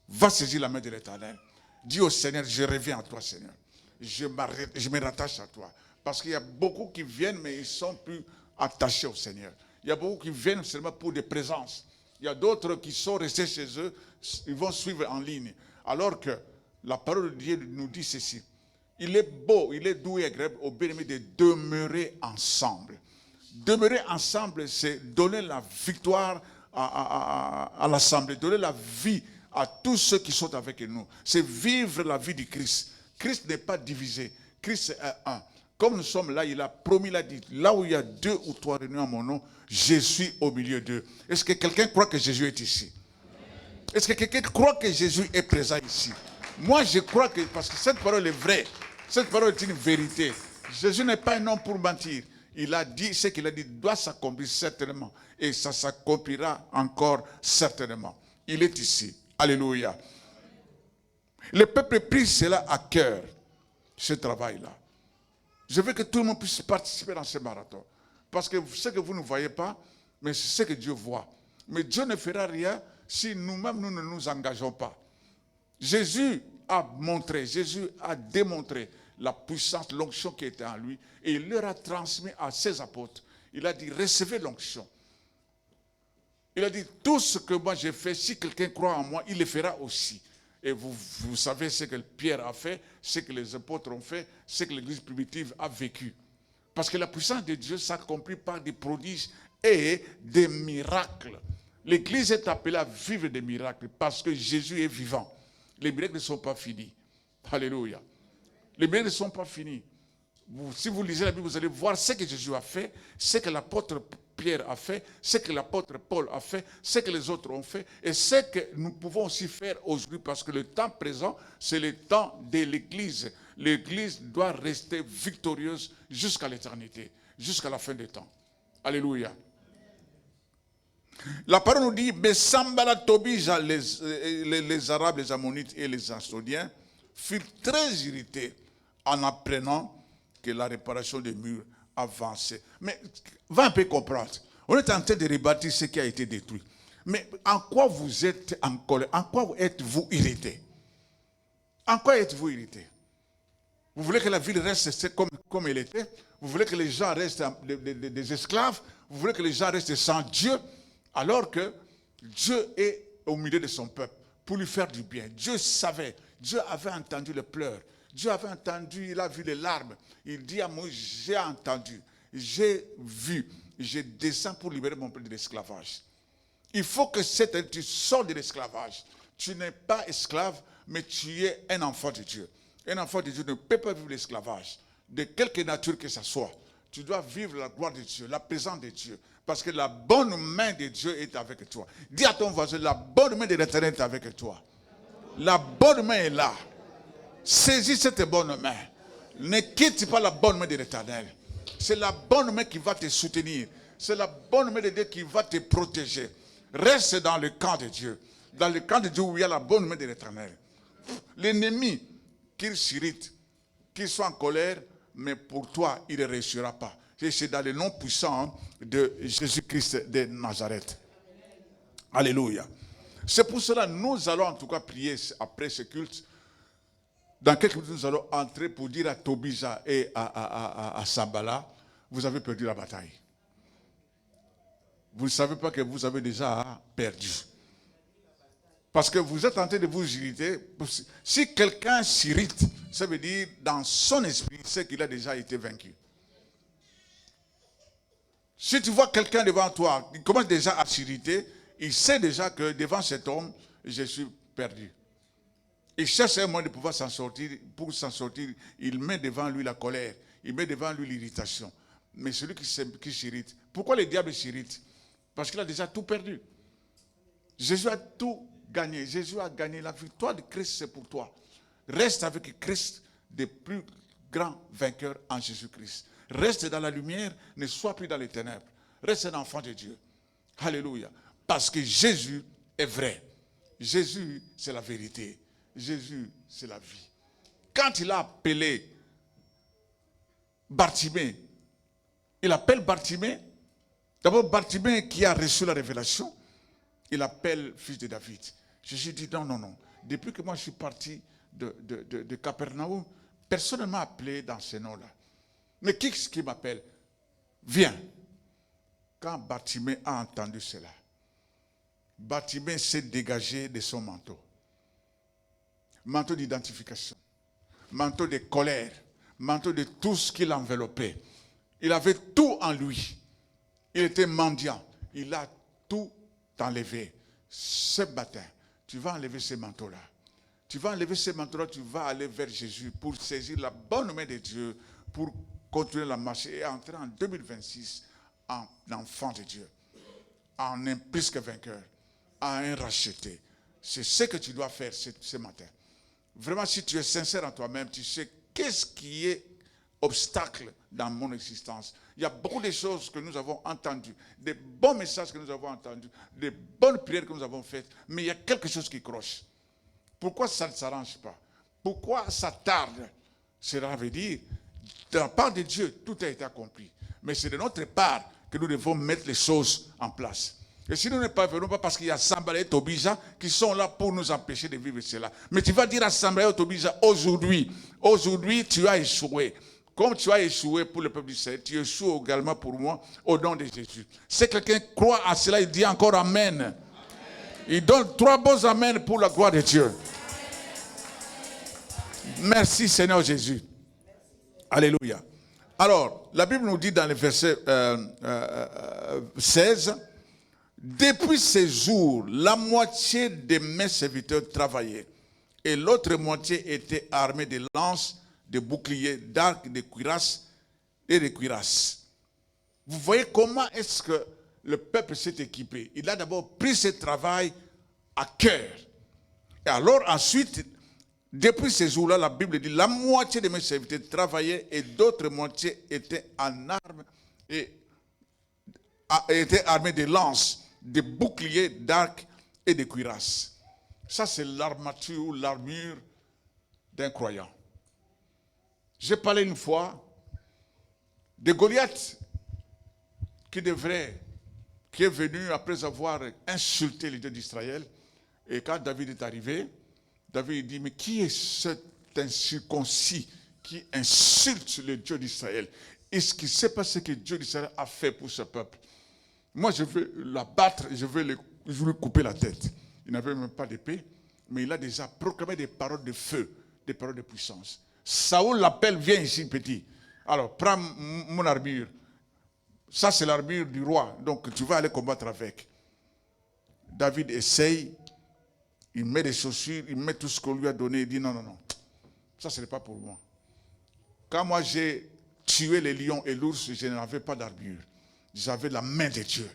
va saisir la main de l'Éternel. Dis au Seigneur, je reviens à toi, Seigneur. Je me rattache à toi. Parce qu'il y a beaucoup qui viennent, mais ils ne sont plus attachés au Seigneur. Il y a beaucoup qui viennent seulement pour des présences. Il y a d'autres qui sont restés chez eux, ils vont suivre en ligne. Alors que la parole de Dieu nous dit ceci. Il est beau, il est doux et agréable aux bien-aimés de demeurer ensemble. Demeurer ensemble, c'est donner la victoire à l'assemblée, donner la vie à tous ceux qui sont avec nous. C'est vivre la vie du Christ. Christ n'est pas divisé. Christ est un. Comme nous sommes là, il a promis, il a dit, là où il y a 2 ou 3 réunis en mon nom, je suis au milieu d'eux. Est-ce que quelqu'un croit que Jésus est ici? Est-ce que quelqu'un croit que Jésus est présent ici? Moi, je crois que, parce que cette parole est vraie, cette parole est une vérité. Jésus n'est pas un homme pour mentir. Il a dit, ce qu'il a dit doit s'accomplir certainement. Et ça s'accomplira encore certainement. Il est ici. Alléluia. Le peuple prit cela à cœur, ce travail-là. Je veux que tout le monde puisse participer dans ce marathon. Parce que ce que vous ne voyez pas, mais c'est ce que Dieu voit. Mais Dieu ne fera rien si nous-mêmes nous ne nous engageons pas. Jésus a montré, Jésus a démontré la puissance, l'onction qui était en lui. Et il leur a transmis à ses apôtres. Il a dit, recevez l'onction. Il a dit, tout ce que moi j'ai fait, si quelqu'un croit en moi, il le fera aussi. Et vous savez ce que Pierre a fait, ce que les apôtres ont fait, ce que l'église primitive a vécu. Parce que la puissance de Dieu s'accomplit par des prodiges et des miracles. L'église est appelée à vivre des miracles parce que Jésus est vivant. Les miracles ne sont pas finis. Alléluia. Les miracles ne sont pas finis. Si vous lisez la Bible, vous allez voir ce que Jésus a fait, ce que l'apôtre Pierre a fait, ce que l'apôtre Paul a fait, ce que les autres ont fait, et ce que nous pouvons aussi faire aujourd'hui, parce que le temps présent, c'est le temps de l'Église. L'Église doit rester victorieuse jusqu'à l'éternité, jusqu'à la fin des temps. Alléluia. La parole nous dit, mais Sambala, Tobija, les Arabes, les Ammonites et les Asdodiens furent très irrités en apprenant que la réparation des murs avançait. Mais va un peu comprendre. On est en train de rebâtir ce qui a été détruit. Mais en quoi vous êtes en colère? En quoi êtes-vous irrité? En quoi êtes-vous irrité? Vous voulez que la ville reste comme elle était? Vous voulez que les gens restent des esclaves? Vous voulez que les gens restent sans Dieu? Alors que Dieu est au milieu de son peuple pour lui faire du bien. Dieu savait, Dieu avait entendu les pleurs. Dieu avait entendu, il a vu les larmes. Il dit à Moïse, j'ai entendu, j'ai vu, je descends pour libérer mon peuple de l'esclavage. Il faut que tu sors de l'esclavage. Tu n'es pas esclave, mais tu es un enfant de Dieu. Un enfant de Dieu ne peut pas vivre l'esclavage, de quelque nature que ce soit. Tu dois vivre la gloire de Dieu, la présence de Dieu. Parce que la bonne main de Dieu est avec toi. Dis à ton voisin, la bonne main de l'Éternel est avec toi. La bonne main est là. Saisis cette bonne main. Ne quitte pas la bonne main de l'Éternel. C'est la bonne main qui va te soutenir. C'est la bonne main de Dieu qui va te protéger. Reste dans le camp de Dieu. Dans le camp de Dieu où il y a la bonne main de l'Éternel. L'ennemi, qu'il s'irrite, qu'il soit en colère, mais pour toi, il ne réussira pas. Et c'est dans le nom puissant de Jésus-Christ de Nazareth. Alléluia. C'est pour cela que nous allons en tout cas prier après ce culte. Dans quelques minutes, nous allons entrer pour dire à Tobija et à Sambala, vous avez perdu la bataille. Vous ne savez pas que vous avez déjà perdu. Parce que vous êtes en train de vous irriter. Si quelqu'un s'irrite, ça veut dire dans son esprit, c'est qu'il a déjà été vaincu. Si tu vois quelqu'un devant toi, il commence déjà à s'irriter, il sait déjà que devant cet homme, je suis perdu. Il cherche un moyen de pouvoir s'en sortir. Pour s'en sortir, il met devant lui la colère, il met devant lui l'irritation. Mais celui qui s'irrite, pourquoi le diable s'irrite? Parce qu'il a déjà tout perdu. Jésus a tout gagné. Jésus a gagné. La victoire de Christ, c'est pour toi. Reste avec Christ, des plus grands vainqueurs en Jésus-Christ. Reste dans la lumière, ne sois plus dans les ténèbres. Reste un enfant de Dieu. Alléluia. Parce que Jésus est vrai. Jésus, c'est la vérité. Jésus, c'est la vie. Quand il a appelé Bartimée, il appelle Bartimée. D'abord, Bartimée qui a reçu la révélation, il appelle fils de David. Jésus dit non, non, non. Depuis que moi je suis parti de Capernaum, personne ne m'a appelé dans ce nom-là. Mais qui m'appelle? Viens. Quand Bartimée a entendu cela, Bartimée s'est dégagé de son manteau. Manteau d'identification, manteau de colère, manteau de tout ce qui l'enveloppait. Il avait tout en lui. Il était mendiant. Il a tout enlevé. Ce matin, tu vas enlever ce manteau-là. Tu vas enlever ce manteau-là, tu vas aller vers Jésus pour saisir la bonne main de Dieu, pour continuer la marche et entrer en 2026 en enfant de Dieu, en un plus que vainqueur, en un racheté. C'est ce que tu dois faire ce matin. Vraiment, si tu es sincère en toi-même, tu sais qu'est-ce qui est obstacle dans mon existence. Il y a beaucoup de choses que nous avons entendues, des bons messages que nous avons entendus, des bonnes prières que nous avons faites, mais il y a quelque chose qui croche. Pourquoi ça ne s'arrange pas? Pourquoi ça tarde? Cela veut dire, de la part de Dieu, tout a été accompli. Mais c'est de notre part que nous devons mettre les choses en place. Et si nous ne parvenons pas, parce qu'il y a Sambala et Tobija qui sont là pour nous empêcher de vivre cela. Mais tu vas dire à Sambala et Tobija, aujourd'hui tu as échoué. Comme tu as échoué pour le peuple d'Israël, tu échoues également pour moi au nom de Jésus. Si quelqu'un croit à cela, il dit encore Amen. Amen. Il donne 3 bons Amen pour la gloire de Dieu. Merci Seigneur Jésus. Alléluia. Alors, la Bible nous dit dans le verset 16, depuis ces jours, la moitié de mes serviteurs travaillaient et l'autre moitié était armée de lances, de boucliers, d'arcs, de cuirasses et de cuirasses. Vous voyez comment est-ce que le peuple s'est équipé. Il a d'abord pris ce travail à cœur. Et alors ensuite, depuis ces jours-là, la Bible dit, la moitié de mes serviteurs travaillaient et d'autres moitiés étaient en armes et étaient armés de lances, de boucliers, d'arcs et de cuirasses. Ça, c'est l'armature ou l'armure d'un croyant. J'ai parlé une fois de Goliath qui est venu après avoir insulté les dieux d'Israël. Et quand David est arrivé, David dit, mais qui est cet incirconcis qui insulte le Dieu d'Israël? Est-ce qu'il ne sait pas ce que Dieu d'Israël a fait pour ce peuple? Moi, je veux l'abattre, je veux lui couper la tête. Il n'avait même pas d'épée, mais il a déjà proclamé des paroles de feu, des paroles de puissance. Saoul l'appelle, viens ici, petit. Alors, prends mon armure. Ça, c'est l'armure du roi. Donc, tu vas aller combattre avec. David essaye. Il met des chaussures, il met tout ce qu'on lui a donné. Il dit, non, non, non. Ça, ce n'est pas pour moi. Quand moi, j'ai tué les lions et l'ours, je n'avais pas d'armure. J'avais la main de Dieu.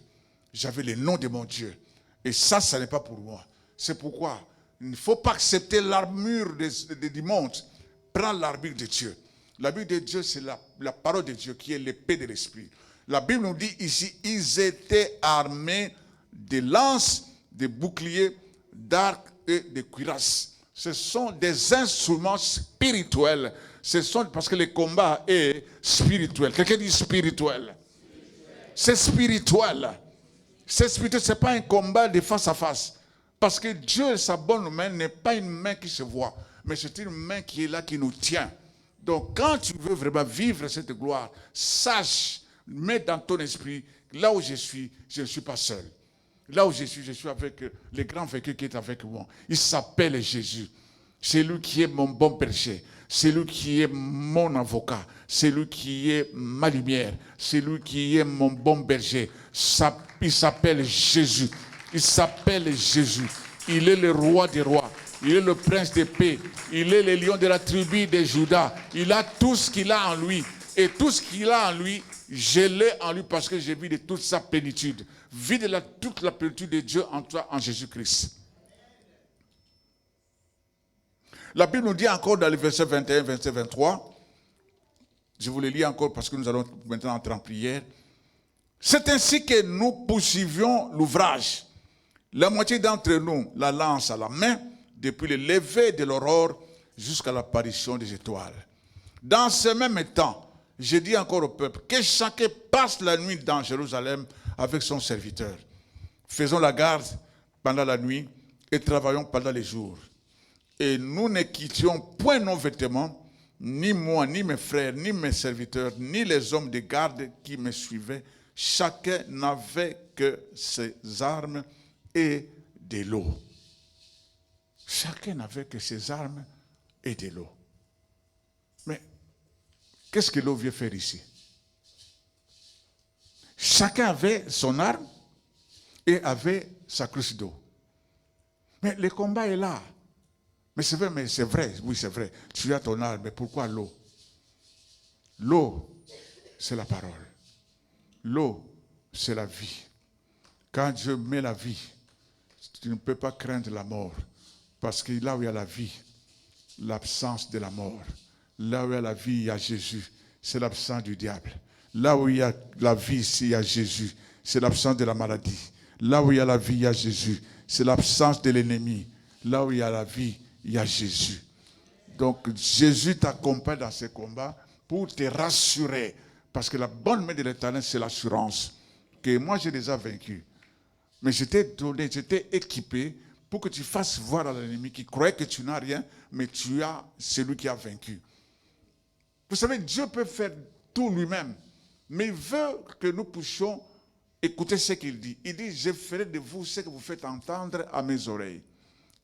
J'avais le nom de mon Dieu. Et ça, ce n'est pas pour moi. C'est pourquoi il ne faut pas accepter l'armure du monde. Prends l'armure de Dieu. L'armure de Dieu, c'est la parole de Dieu qui est l'épée de l'esprit. La Bible nous dit ici, ils étaient armés des lances, des boucliers, d'arcs et des cuirasses. Ce sont des instruments spirituels. Ce sont, parce que le combat est spirituel. Quelqu'un dit spirituel. C'est spirituel. C'est spirituel, ce n'est pas un combat de face à face. Parce que Dieu, sa bonne main, n'est pas une main qui se voit, mais c'est une main qui est là, qui nous tient. Donc quand tu veux vraiment vivre cette gloire, sache, mets dans ton esprit, là où je ne suis pas seul. Là où je suis avec le grand vainqueur qui est avec moi. Il s'appelle Jésus. C'est lui qui est mon bon berger. C'est lui qui est mon avocat. C'est lui qui est ma lumière. C'est lui qui est mon bon berger. Il s'appelle Jésus. Il s'appelle Jésus. Il est le roi des rois. Il est le prince de paix. Il est le lion de la tribu de Juda. Il a tout ce qu'il a en lui. Et tout ce qu'il a en lui, je l'ai en lui parce que j'ai vu de toute sa plénitude. Vis de toute la plénitude de Dieu en toi, en Jésus-Christ. La Bible nous dit encore dans le verset 21, verset 23, je vous le lis encore parce que nous allons maintenant entrer en prière. C'est ainsi que nous poursuivions l'ouvrage. La moitié d'entre nous la lance à la main depuis le lever de l'aurore jusqu'à l'apparition des étoiles. Dans ce même temps, je dis encore au peuple que chacun passe la nuit dans Jérusalem avec son serviteur. Faisons la garde pendant la nuit et travaillons pendant les jours. Et nous ne quittions point nos vêtements, ni moi, ni mes frères, ni mes serviteurs, ni les hommes de garde qui me suivaient. Chacun n'avait que ses armes et de l'eau. Chacun n'avait que ses armes et de l'eau. Mais qu'est-ce que l'eau vient faire ici? Chacun avait son arme et avait sa cruche d'eau. Mais le combat est là. Mais c'est vrai, oui c'est vrai. Tu as ton arme, mais pourquoi l'eau? L'eau, c'est la parole. L'eau, c'est la vie. Quand Dieu met la vie, tu ne peux pas craindre la mort. Parce que là où il y a la vie, l'absence de la mort. Là où il y a la vie, il y a Jésus. C'est l'absence du diable. Là où il y a la vie, ici, il y a Jésus. C'est l'absence de la maladie. Là où il y a la vie, il y a Jésus. C'est l'absence de l'ennemi. Là où il y a la vie, il y a Jésus. Donc Jésus t'accompagne dans ces combats pour te rassurer. Parce que la bonne main de l'Éternel, c'est l'assurance. Que moi, j'ai déjà vaincu. Mais j'étais donné, j'étais équipé pour que tu fasses voir à l'ennemi qui croyait que tu n'as rien, mais tu as celui qui a vaincu. Vous savez, Dieu peut faire tout lui-même, mais il veut que nous puissions écouter ce qu'il dit. Il dit, je ferai de vous ce que vous faites entendre à mes oreilles.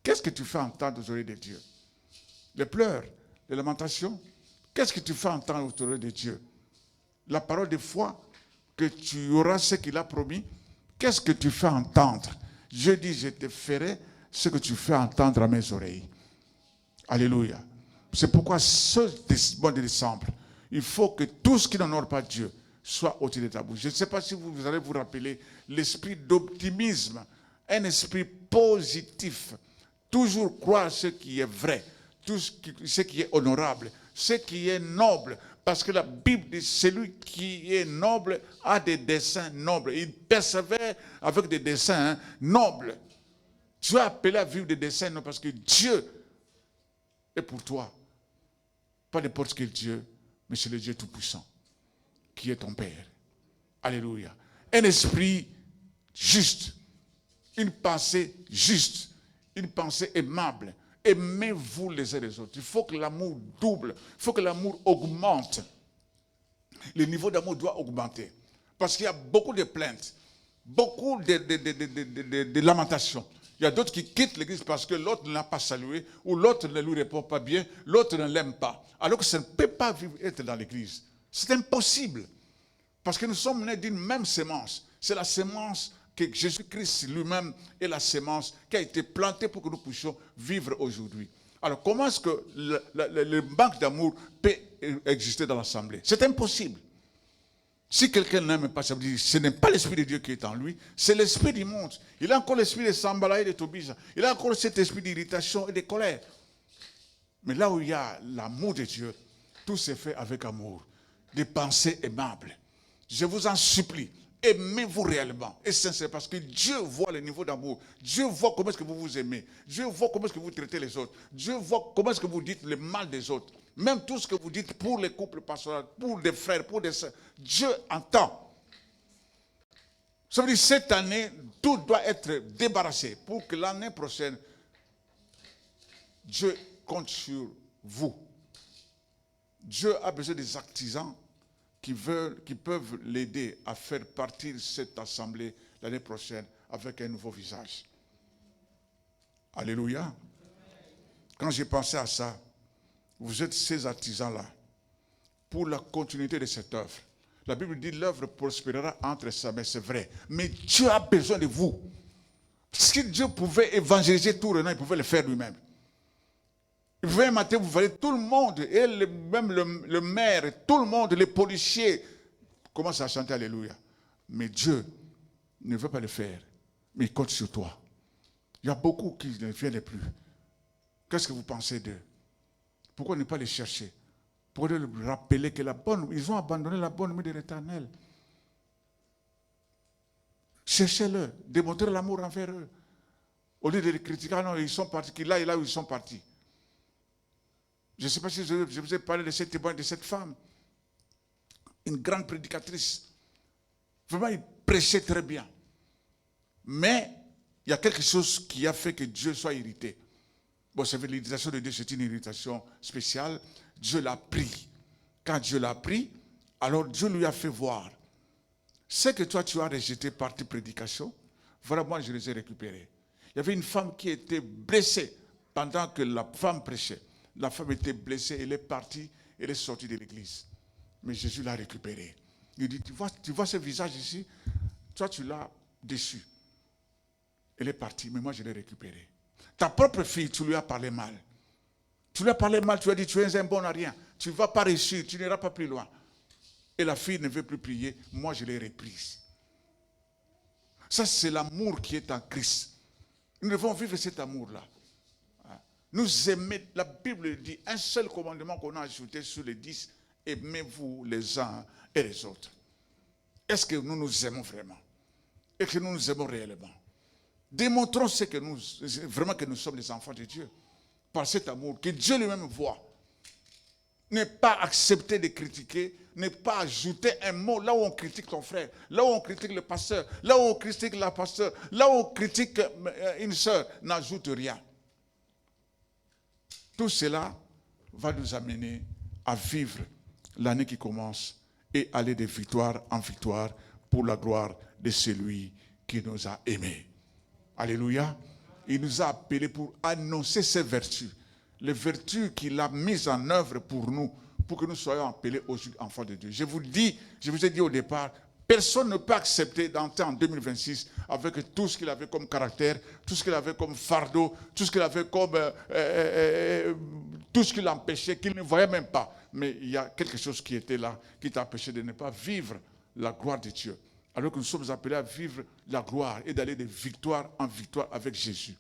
Qu'est-ce que tu fais entendre aux oreilles de Dieu? Les pleurs, les lamentations. Qu'est-ce que tu fais entendre aux oreilles de Dieu? La parole de foi, que tu auras ce qu'il a promis. Qu'est-ce que tu fais entendre? Dieu dit, je te ferai ce que tu fais entendre à mes oreilles. Alléluia. C'est pourquoi ce mois de décembre, il faut que tout ce qui n'honore pas Dieu soit ôté de ta bouche. Je ne sais pas si vous allez vous rappeler l'esprit d'optimisme, un esprit positif. Toujours croire ce qui est vrai, tout ce qui est honorable, ce qui est noble. Parce que la Bible dit, celui qui est noble a des desseins nobles. Il persévère avec des desseins nobles. Tu es appelé à vivre des desseins nobles parce que Dieu est pour toi. Pas n'importe quel Dieu, mais c'est le Dieu Tout-Puissant qui est ton Père. Alléluia. Un esprit juste, une pensée juste, une pensée aimable. Aimez-vous les uns les autres. Il faut que l'amour double. Il faut que l'amour augmente. Le niveau d'amour doit augmenter. Parce qu'il y a beaucoup de plaintes, beaucoup de lamentations. Il y a d'autres qui quittent l'église parce que l'autre ne l'a pas salué, ou l'autre ne lui répond pas bien, l'autre ne l'aime pas. Alors que ça ne peut pas être dans l'église. C'est impossible. Parce que nous sommes nés d'une même sémence. C'est la sémence que Jésus-Christ lui-même est la sémence qui a été plantée pour que nous puissions vivre aujourd'hui. Alors, comment est-ce que le manque d'amour peut exister dans l'assemblée? C'est impossible. Si quelqu'un n'aime pas, ça veut dire que ce n'est pas l'Esprit de Dieu qui est en lui, c'est l'Esprit du monde. Il a encore l'Esprit de Sambala et de Tobisa. Il a encore cet esprit d'irritation et de colère. Mais là où il y a l'amour de Dieu, tout se fait avec amour. Des pensées aimables. Je vous en supplie, aimez-vous réellement. Et sincèrement, parce que Dieu voit le niveau d'amour. Dieu voit comment est-ce que vous vous aimez. Dieu voit comment est-ce que vous traitez les autres. Dieu voit comment est-ce que vous dites le mal des autres. Même tout ce que vous dites pour les couples pastoraux, pour des frères, pour des sœurs. Dieu entend. Ça veut dire cette année, tout doit être débarrassé pour que l'année prochaine, Dieu compte sur vous. Dieu a besoin des artisans qui peuvent l'aider à faire partir cette assemblée l'année prochaine avec un nouveau visage. Alléluia. Quand j'ai pensé à ça, vous êtes ces artisans-là pour la continuité de cette œuvre. La Bible dit l'œuvre prospérera entre sa main, c'est vrai. Mais Dieu a besoin de vous. Si Dieu pouvait évangéliser tout Renan, il pouvait le faire lui-même. Il pouvait matin, vous voyez, tout le monde, et même le maire, tout le monde, les policiers, commencent à chanter Alléluia. Mais Dieu ne veut pas le faire. Mais il compte sur toi. Il y a beaucoup qui ne viennent plus. Qu'est-ce que vous pensez d'eux? Pourquoi ne pas les chercher? Pour leur rappeler que ils ont abandonné la bonne nuit de l'Éternel. Cherchez-le, démontrez l'amour envers eux. Au lieu de les critiquer, non, ils sont partis, là et là où ils sont partis. Je ne sais pas si je vous ai parlé de cette témoignage de cette femme. Une grande prédicatrice. Vraiment, il prêchait très bien. Mais il y a quelque chose qui a fait que Dieu soit irrité. Bon, c'est l'irritation de Dieu, c'est une irritation spéciale. Dieu l'a pris. Quand Dieu l'a pris, alors Dieu lui a fait voir. Ce que toi tu as rejeté par tes prédications, voilà, moi je les ai récupérés. Il y avait une femme qui était blessée pendant que la femme prêchait. La femme était blessée, elle est partie, elle est sortie de l'église. Mais Jésus l'a récupérée. Il dit, tu vois ce visage ici? Toi tu l'as déçu. Elle est partie, mais moi je l'ai récupérée. Ta propre fille, tu lui as parlé mal. Tu lui as parlé mal, tu lui as dit, tu es un bon à rien. Tu ne vas pas réussir, tu n'iras pas plus loin. Et la fille ne veut plus prier, moi je l'ai reprise. Ça, c'est l'amour qui est en Christ. Nous devons vivre cet amour-là. Nous aimer, la Bible dit, un seul commandement qu'on a ajouté sur les 10, aimez-vous les uns et les autres. Est-ce que nous nous aimons vraiment? Est-ce que nous nous aimons réellement? Démontrons vraiment que nous sommes les enfants de Dieu. Par cet amour que Dieu lui-même voit. Ne pas accepter de critiquer, ne pas ajouter un mot là où on critique ton frère, là où on critique le pasteur, là où on critique la pasteur, là où on critique une sœur, n'ajoute rien. Tout cela va nous amener à vivre l'année qui commence et aller de victoire en victoire pour la gloire de celui qui nous a aimés. Alléluia. Il nous a appelés pour annoncer ses vertus. Les vertus qu'il a mises en œuvre pour nous, pour que nous soyons appelés aujourd'hui enfants de Dieu. Je vous ai dit au départ, personne ne peut accepter d'entrer en 2026 avec tout ce qu'il avait comme caractère, tout ce qu'il avait comme fardeau, tout ce qu'il avait comme... tout ce qui l'empêchait, qu'il ne voyait même pas. Mais il y a quelque chose qui était là, qui t'a empêché de ne pas vivre la gloire de Dieu. Alors que nous sommes appelés à vivre la gloire et d'aller de victoire en victoire avec Jésus.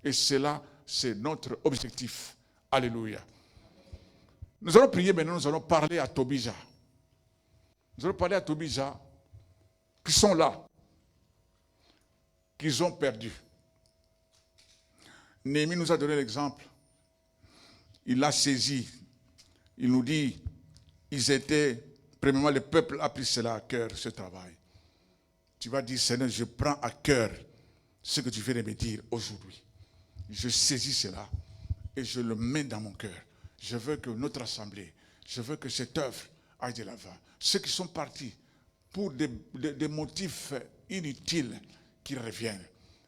Et cela, c'est notre objectif. Alléluia. Nous allons prier maintenant, nous allons parler à Tobija. Nous allons parler à Tobija qui sont là, qu'ils ont perdu. Néhémie nous a donné l'exemple. Il l'a saisi. Il nous dit, ils étaient, premièrement, le peuple a pris cela à cœur, ce travail. Tu vas dire, Seigneur, je prends à cœur ce que tu viens de me dire aujourd'hui. Je saisis cela et je le mets dans mon cœur. Je veux que notre assemblée, je veux que cette œuvre aille de l'avant. Ceux qui sont partis pour des motifs inutiles qui reviennent.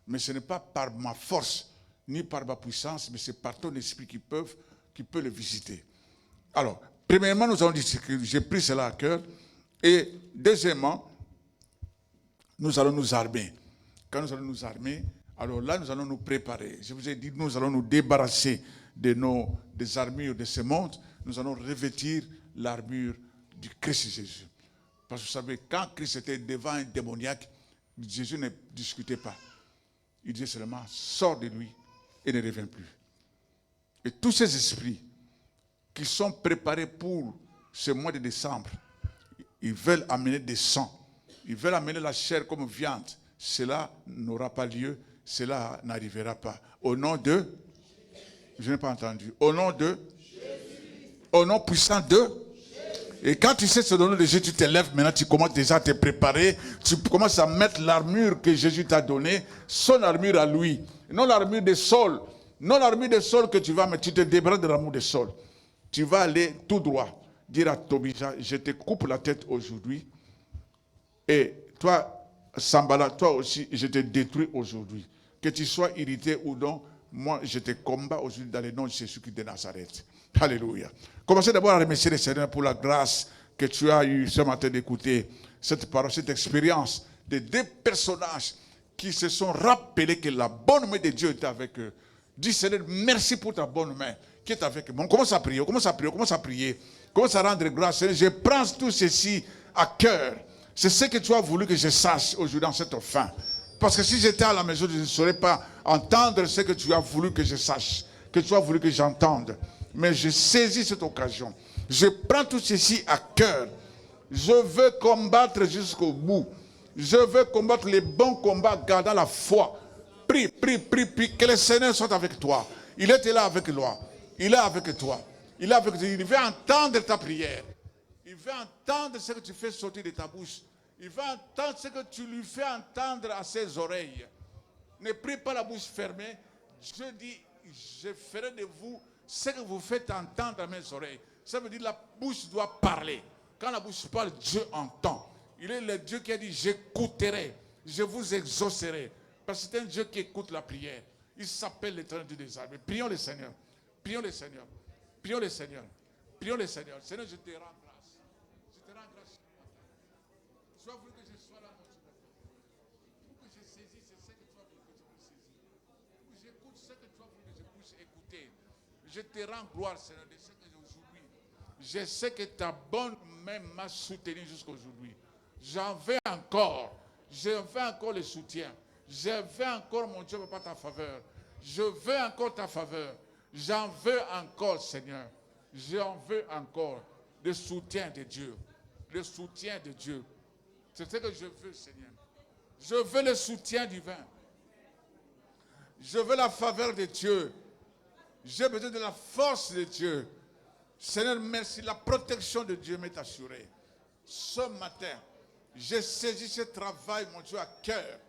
Mais ce n'est pas par ma force, ni par ma puissance, mais c'est par ton esprit qui peut le visiter. Alors, premièrement, nous allons dire que j'ai pris cela à cœur. Et deuxièmement, nous allons nous armer. Quand nous allons nous armer, alors là, nous allons nous préparer. Je vous ai dit, nous allons nous débarrasser des armures de ce monde. Nous allons revêtir l'armure du Christ Jésus. Parce que vous savez, quand Christ était devant un démoniaque, Jésus ne discutait pas. Il disait seulement, sors de lui et ne reviens plus. Et tous ces esprits qui sont préparés pour ce mois de décembre, ils veulent amener des sangs. Ils veulent amener la chair comme viande. Cela n'aura pas lieu. Cela n'arrivera pas. Au nom de... Je n'ai pas entendu. Au nom de... Au nom puissant de... Et quand tu sais ce nom de Jésus, tu te lèves maintenant, tu commences déjà à te préparer. Tu commences à mettre l'armure que Jésus t'a donnée. Son armure à lui. Non l'armure de Saul. Non l'armure de Saul que tu vas mettre. Tu te débarrasses de l'armure de Saul. Tu vas aller tout droit. Dire à Tobija, je te coupe la tête aujourd'hui. Et toi, Sambala, toi aussi, je te détruis aujourd'hui. Que tu sois irrité ou non, moi, je te combats aujourd'hui dans le nom de Jésus-Christ de Nazareth. Alléluia. Commencez d'abord à remercier le Seigneur pour la grâce que tu as eue ce matin d'écouter cette parole, cette expérience de deux personnages qui se sont rappelés que la bonne main de Dieu était avec eux. Dis Seigneur, merci pour ta bonne main qui est avec eux. On commence à prier, on commence à prier, on commence à prier. On commence à rendre grâce. Seigneur, je prends tout ceci à cœur. C'est ce que tu as voulu que je sache aujourd'hui dans cette fin. Parce que si j'étais à la maison, je ne saurais pas entendre ce que tu as voulu que je sache, que tu as voulu que j'entende. Mais je saisis cette occasion. Je prends tout ceci à cœur. Je veux combattre jusqu'au bout. Je veux combattre les bons combats gardant la foi. Prie, prie, prie, prie. Que le Seigneur soit avec toi. Il était là avec toi. Il est avec toi. Il est avec toi. Il veut entendre ta prière. Il veut entendre ce que tu fais sortir de ta bouche. Il veut entendre ce que tu lui fais entendre à ses oreilles. Ne prie pas la bouche fermée. Je dis, je ferai de vous ce que vous faites entendre à mes oreilles. Ça veut dire que la bouche doit parler. Quand la bouche parle, Dieu entend. Il est le Dieu qui a dit, j'écouterai, je vous exaucerai. Parce que c'est un Dieu qui écoute la prière. Il s'appelle l'Éternel Dieu des armées. Prions le Seigneur. Prions le Seigneur. Prions le Seigneur. Prions le Seigneur. Seigneur, je te rends grâce. Je te rends grâce. Tu as voulu que je sois là, mon Dieu. Pour que je saisisse ce que tu as voulu que je puisse saisir. Pour que j'écoute ce que tu as voulu que je puisse écouter. Je te rends gloire, Seigneur, de ce que aujourd'hui. Je sais que ta bonne main m'a soutenu jusqu'à aujourd'hui. J'en veux encore. Je veux encore le soutien. Je veux encore, mon Dieu, pas ta faveur. Je veux encore ta faveur. J'en veux encore, Seigneur. J'en veux encore le soutien de Dieu. Le soutien de Dieu. C'est ce que je veux, Seigneur. Je veux le soutien divin. Je veux la faveur de Dieu. J'ai besoin de la force de Dieu. Seigneur, merci. La protection de Dieu m'est assurée. Ce matin, j'ai saisi ce travail, mon Dieu, à cœur.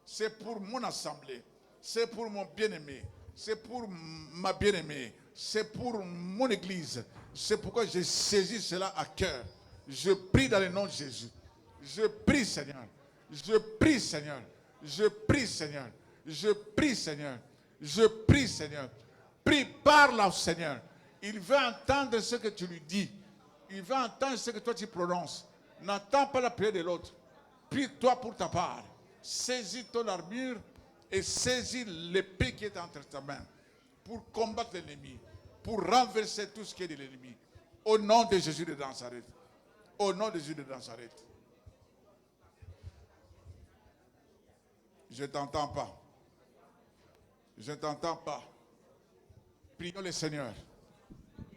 C'est pour mon assemblée. C'est pour mon bien-aimé. C'est pour ma bien-aimée. C'est pour mon église. C'est pourquoi j'ai saisi cela à cœur. Je prie dans le nom de Jésus. Je prie, Seigneur. Je prie, Seigneur. Je prie, Seigneur. Je prie, Seigneur. Je prie, Seigneur. Prie, parle au Seigneur. Il veut entendre ce que tu lui dis. Il veut entendre ce que toi tu prononces. N'entends pas la prière de l'autre. Prie-toi pour ta part. Saisis ton armure et saisis l'épée qui est entre ta main pour combattre l'ennemi, pour renverser tout ce qui est de l'ennemi. Au nom de Jésus de Nazareth. Au nom de Jésus de Nazareth. Je ne t'entends pas. Je ne t'entends pas. Prions le Seigneur.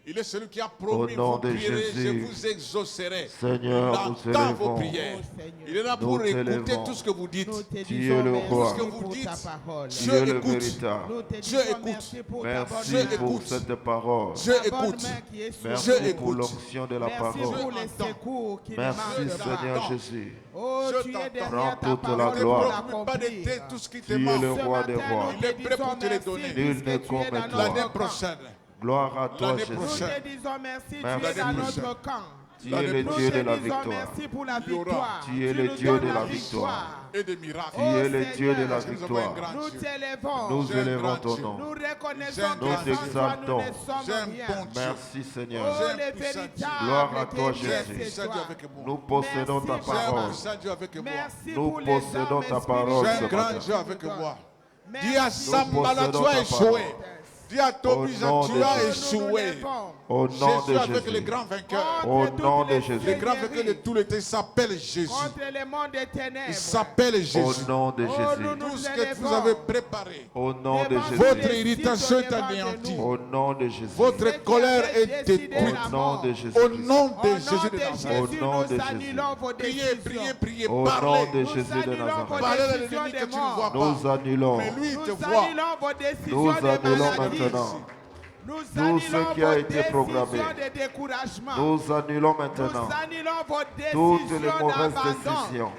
Il est celui qui a promis, vous prierez, je vous exaucerai. Seigneur, il entend vos prières. Il est là pour écouter tout ce que vous dites. Tu es le roi. Tout ce que vous dites, Tu es le Dieu écoute. véritable. Dieu écoute. Merci Dieu pour écoute. cette parole. Dieu écoute. Merci Dieu pour écoute. l'onction de la parole. Merci Seigneur Jésus. Oh, Je tu es t'entends. derrière ta Prends toute la parole gloire. pour Ne préoccupe pas de l'accomplir. tout ce qui te Tu es manque. le roi des rois. Il est prêt pour te les donner. Nul n'est comme toi. L'année prochaine. Gloire à toi L'année Jésus. Nous prochaine. te disons merci, tu Merci. es dans notre camp. Tu es le Nous Dieu te de la disons victoire. merci pour la Il y aura. victoire. Tu es le nous Dieu donnes de la victoire. Et des miracles. Tu es le Seigneur, Dieu de la Nous avons un victoire. grand Nous Dieu. t'élèvons. Nous J'ai un élevons grand ton Dieu. nom. Nous reconnaissons J'ai un que grand sans Dieu. toi, nous Nous ne J'ai un sommes rien. bon Dieu. Merci Seigneur. Oh, J'ai un les puissant véritables Gloire à toi, Dieu, Jésus. c'est Puissant Dieu toi. avec moi. Nous possédons ta Merci. J'ai un parole. puissant Dieu avec moi. Merci Nous pour les possédons hommes ta parole J'ai ce un grand matin. Dieu avec moi. Merci. Dis à Sambala, tu as possédons ta échoué. parole. Dis à Toby, nom tu de as Jésus. échoué. Au nom de Jésus avec les Jésus. grands vainqueurs. Au nom de Les Jésus. grands vainqueurs de tous les temps s'appellent Jésus. Contre le monde des ténèbres. Il s'appelle Jésus. Au nom de Jésus. Tout ce que vous avez préparé, Au nom de Jésus. votre irritation est anéantie. Au nom de Jésus. Votre colère est détruite. Au nom de Jésus. Au nom de Jésus de Nazareth. Au nom de nous Jésus. annulons vos Priez, décisions. priez, priez. Au nom Parlez. de Jésus de Nazareth. Parlez à l'ennemi que tu ne vois pas. Nous annulons Mais lui, il te Nous voit. annulons vos décisions Nous de annulons maladie. maintenant Nous tout annulons ce qui a vos été décisions programmé. de découragement. Nous annulons Nous maintenant annulons vos toutes les décisions mauvaises d'abandon. décisions.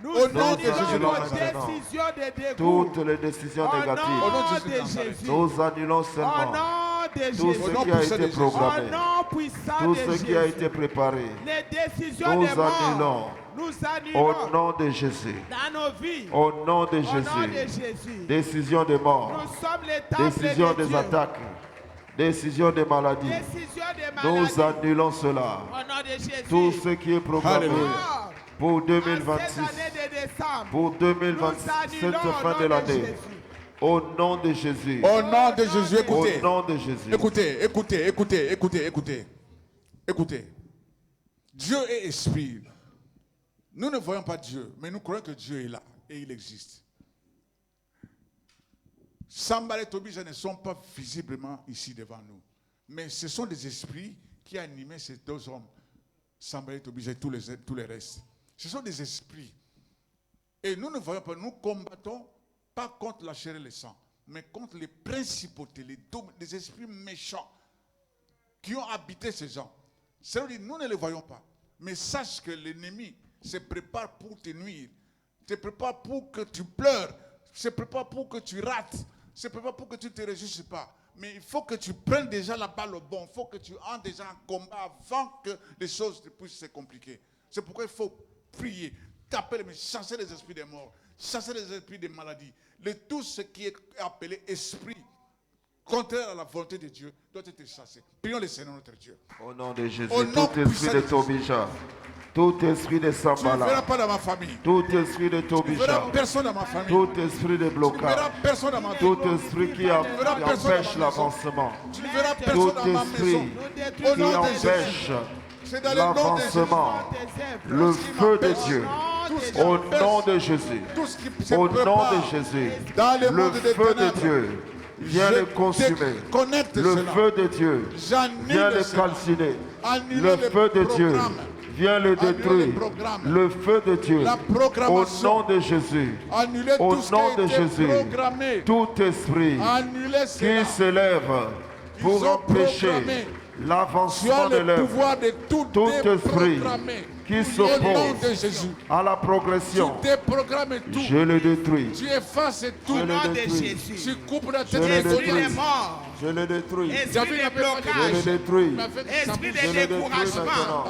Nous Au nom de annulons Jésus vos maintenant. décisions de dégoût. Toutes les décisions Au négatives. Au nom nom de Jésus de de Nazareth. Jésus. Nous annulons Au seulement nom de tout Jésus. ce nom qui a puissant de été Jésus. Au programmé. nom puissant Tout de ce qui a Jésus. été préparé. Les décisions Nous des morts. annulons. Nous Au annulons nom de Jésus. dans nos vies. Au nom de Au nom de Jésus. Jésus. Décision de mort. Nous sommes les temples Décision de des Dieu. attaques. Décision des maladies. Décision des maladies. Nous annulons cela. Au nom de Jésus. Tout ce qui est programmé Alléluia. Mort. pour En cette 2026, année de décembre. pour 2026, Nous annulons cette au fin nom de de l'année. Jésus. Au nom de Jésus. Au nom de Jésus, Au écoutez. nom de Jésus. Écoutez, écoutez, écoutez, écoutez, écoutez. Écoutez. Dieu est esprit. Nous ne voyons pas Dieu, mais nous croyons que Dieu est là et il existe. Sambal et Tobija ne sont pas visiblement ici devant nous. Mais ce sont des esprits qui animaient ces deux hommes. Sambal et Tobija et tous les restes. Ce sont des esprits. Et nous ne voyons pas, nous combattons pas contre la chair et le sang, mais contre les principautés, les esprits méchants qui ont habité ces gens. C'est-à-dire, nous ne les voyons pas. Mais sache que l'ennemi se prépare pour te nuire, se prépare pour que tu pleures, se prépare pour que tu rates, se prépare pour que tu ne te réjouisses pas. Mais il faut que tu prennes déjà la balle au bon, il faut que tu entres déjà en combat avant que les choses puissent se compliquer. C'est pourquoi il faut prier, taper les mains, chasser les esprits des morts, chasser les esprits des maladies. Tout ce qui est appelé esprit contraire à la volonté de Dieu doit être chassé. Prions le Seigneur notre Dieu. Au nom de Jésus. Au nom Tout esprit de Tobija. Tout esprit de Tu ne verras Sambala. pas dans ma famille. Tout esprit de Tu ne verras Tobija. personne dans ma famille. Tout esprit de Tu ne verras blocage. personne dans ma Tout vie. esprit qui verras personne empêche dans ma maison. l'avancement. Tu ne verras personne Tout dans ma esprit maison. Nous Au qui nom de empêche Jésus. C'est dans le nom de Jésus. l'avancement. Le feu de Dieu. Au nom de Jésus. Tout ce qui se Au nom prépare de Jésus. dans le Le monde des feu de ténèbres, Dieu vient je le consumer. déconnecte Le cela. feu de Dieu J'annule vient le cela. calciner. Annulez Le les feu de Dieu programmes. vient le Annulez les détruire. programmes. Le feu de Dieu. La Au programmation. nom de Jésus. Annulez Au tout ce nom qui de a été Jésus. programmé. Tout esprit Annulez cela. qui s'élève pour Ils ont empêcher programmé. Tu l'avancement as de le l'œuvre, pouvoir de tout tout esprit déprogrammer. qui Au nom de s'oppose Jésus. à la progression, Tu déprogrammes tout. je le détruis. Tu effaces tout. Je Au le nom de détruis. Jésus. Tu coupes la Je tête le des Esprit détruis. des morts. Je le détruis. Esprit de Je le blocage. détruis. Esprit Je le de détruis découragement. maintenant.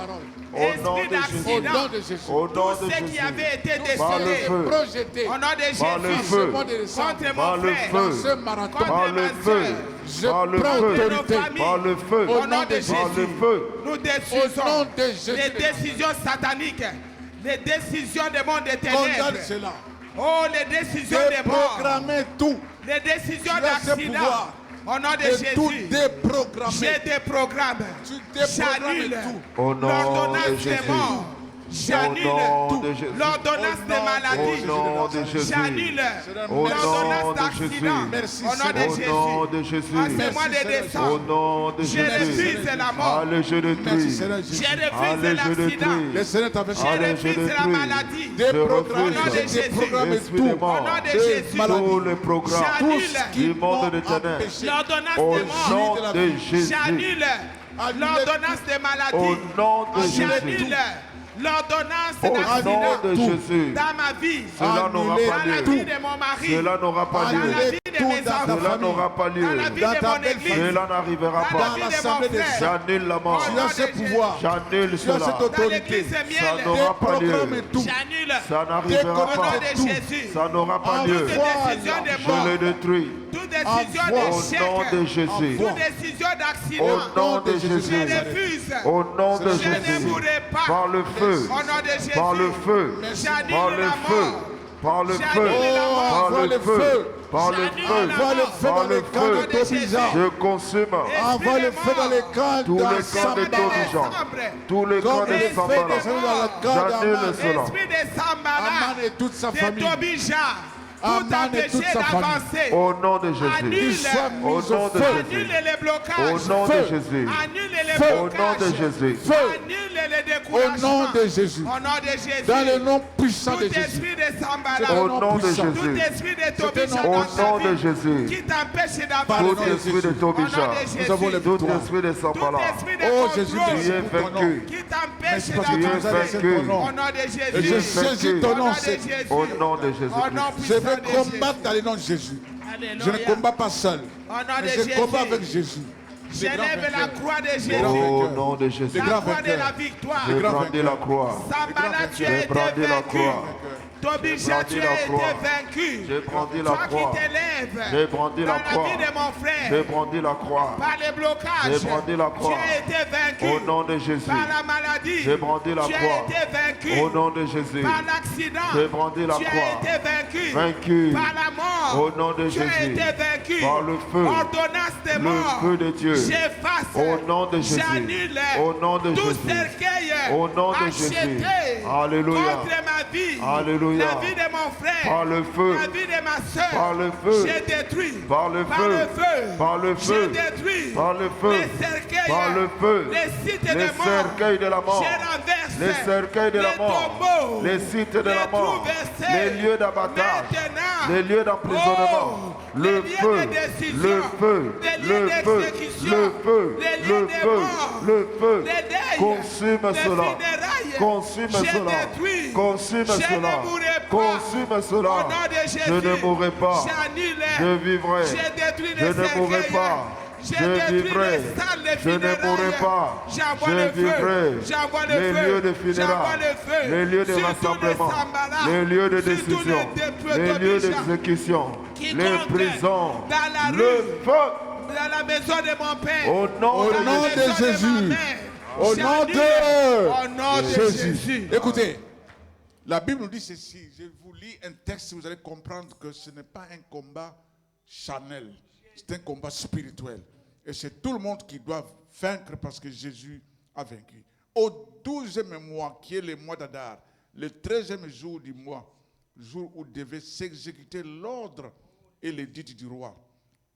Au nom Esprit de Jésus. Au nom d'accident. de Jésus. Au nom Tous de ceux qui Jésus. avaient été Par le décédés. feu. Projeté Au nom de Par le Jésus. feu. Contre Par mon le frère. feu. ce marathon. Contre Par le ma feu. soeur. Je Par le prends feu. autorité. Par le feu. Au nom de Par le Jésus. feu. Nous Au détruisons nom de Jésus. les décisions sataniques, les décisions des mondes des Condamne ténèbres. cela. Oh, les décisions des morts, Déprogrammez tout. les décisions Tu as ce d'accident. pouvoir Au nom de de tout Jésus, déprogrammer. j'ai des programmes. Tu déprogrammes J'annule tout. Au nom de l'ordonnance des Jésus. morts. J'annule Au nom de Jésus. l'ordonnance Au des nom- maladies. Au nom de Jésus. J'annule Au nom l'ordonnance de Jésus. d'accident. Merci, Au nom Seigneur. de Au nom de Jésus. Jésus. En ce mois de Seigneur. Au décembre, nom de je Jésus. refuse la mort. Allez, je Merci détruis. Seigneur Jésus. Je refuse Allez, je l'accident. détruis. Le Seigneur est avec Je toi. Allez, je refuse la détruis. maladie. Déprogramme, Au nom de Jésus. déprogramme Esprit tout. des morts. Au nom de Des Jésus. maladies. Tous les programmes Tout J'annule ce qui du monde m'ont des ténèbres. empêché. l'ordonnance Au des morts. nom de la de vie. Jésus. J'annule l'ordonnance des Au maladies. nom de Jésus. J'annule l'ordonnance Au nom d'accident de Jésus. dans ma vie, Cela n'aura Annulez pas dans la lieu. vie de mon mari, Cela n'aura pas dans la lieu. vie de tout mes dans ta enfants, Cela n'aura pas lieu. dans la vie Dans de ta mon belle église, Cela n'arrivera dans la pas. vie de mon l'assemblée des frère, J'annule la mort. Tu Au nom as ce de pouvoir. J'annule Tu as cela. cette dans autorité. l'église Ça miel, n'aura pas lieu. Déprogramme tout. j'annule Ça n'arrivera au pas. nom de Jésus Ça n'aura pas Envoie lieu. toute décision de Je mort, le détruis. toute décision Envoie. Au d'échec, nom de Jésus. toute décision Au d'accident, nom de je Jésus. refuse. Au nom de Je ne Jésus. mourrai pas. Par le feu. Au nom de Jésus, Par le feu. j'annule Par le la feu. mort. par le feu, J'annule la mort. par Envoie le le feu, feu. par le J'annule feu, la mort. par le Envoie le feu dans les camps de Tobija. feu, je consume Envoie le feu dans les camps tous les camps de Tobija, tous les camps Comme de le feu Sambala. descendu dans le camp J'annule d'Aman. cela. Esprit de Sambala, Aman et toute sa de famille. Tobija, Aman tout et toute empêcher sa famille. d'avancer. Au nom de Jésus. Qu'il Annule, soit mis Au au nom de feu. Jésus. annule les Au blocages. nom de Feu. Jésus. Annule les Feu. Au nom blocages. de Jésus. Feu. Annule les Au découragements. nom de Jésus. Au nom de Jésus. Dans le nom puissant de Tout Jésus. esprit de C'est Sambala. un Au nom de puissant. Tout Jésus. esprit de un Tobija nom Au dans ta nom de vie Jésus. qui t'empêche Par le Tout nom de d'avancer. esprit de Jésus. Tobija, Nous avons le tout victoire. esprit de Tout Sambala, esprit de Oh Jésus, contrôle tu es merci pour ton nom. vaincu. qui Merci t'empêche parce que tu nous as d'avancer. laissé vaincu. ton nom. Au nom de Et je Jésus. saisis ton Au nom. nom de c'est- Jésus. Au nom de Au nom Jésus-Christ. Je puissant vais de Jésus. combattre dans le nom de Jésus. Je ne Alléluia. combats pas seul. Au nom Mais de je combats avec Jésus. Jésus. Le grand J'élève la vainqueur. croix de grand Jésus. Au vainqueur. nom de Jésus. Le La grand croix de la vainqueur. victoire. J'ai grand brandi la croix. Sambala, tu as J'ai été brandi la vaincu. croix. Tobija, J'ai tu brandi as la été croix. vaincu. J'ai brandi la Toi croix. qui t'élèves J'ai brandi dans la la croix. vie de mon J'ai frère brandi la croix. par les blocages. J'ai brandi la croix. Tu as été vaincu Au nom de Jésus. par la maladie. J'ai brandi la Tu as croix. été vaincu Au nom de Jésus. par l'accident. J'ai brandi la Tu as croix. été vaincu Vaincu. par la mort. Au nom de Tu as Jésus. été vaincu Par le feu. ordonnance de Le mort. feu de Dieu. J'efface. Au nom de Jésus. J'annule Au nom de tout Jésus. cercueil Au nom de acheté Jésus. Alléluia. contre ma vie. Alléluia. La vie de mon frère. Par le feu. La vie de ma soeur. Par le feu. J'ai détruit. Par le Par feu. le feu. Par le J'ai feu. détruit. Par le feu. Les cercueils. Par le feu. Les sites Les de mort. cercueils de la mort. J'ai renversé. Les cercueils de la les mort. tombeaux. Les sites de la Les mort. trous versés. Les lieux d'abattage. Maintenant. Les lieux d'emprisonnement. Oh, Le les lieux feu. de décision. Le feu. Les lieux Le feu. d'exécution. Le feu. Les lieux Le de feu. mort. Le feu. Les deuils. Consume Les cela. funérailles. Consume J'ai cela. détruit. Consume Je ne cela. mourrai pas. Consume Au cela. nom de Jésus. Je ne mourrai pas. J'annule. Je vivrai. J'ai détruit Je les ne mourrai cercueils. pas. J'ai Je détruit vivrai. les salles de Je ne funérailles. mourrai pas. J'envoie Je le feu. vivrai. J'envoie le Les feu. lieux de J'envoie funérailles. le feu. Les lieux de Sur tous rassemblement. les Sambala. Les lieux de Sur tous décision. Les lieux d'exécution. Les Quiconque prisons. dans la Le rue. feu. Dans la maison de mon père. Au nom Au de nom Jésus. de Jésus. Au nom Au nom de de Jésus. Jésus. Écoutez, La Bible nous dit ceci. Je vous lis un texte, vous allez comprendre que ce n'est pas un combat charnel. C'est un combat spirituel. Et c'est tout le monde qui doit vaincre parce que Jésus a vaincu. Au 12e mois, qui est le mois d'Adar, le 13e jour du mois, jour où devait s'exécuter l'ordre et l'édit du roi,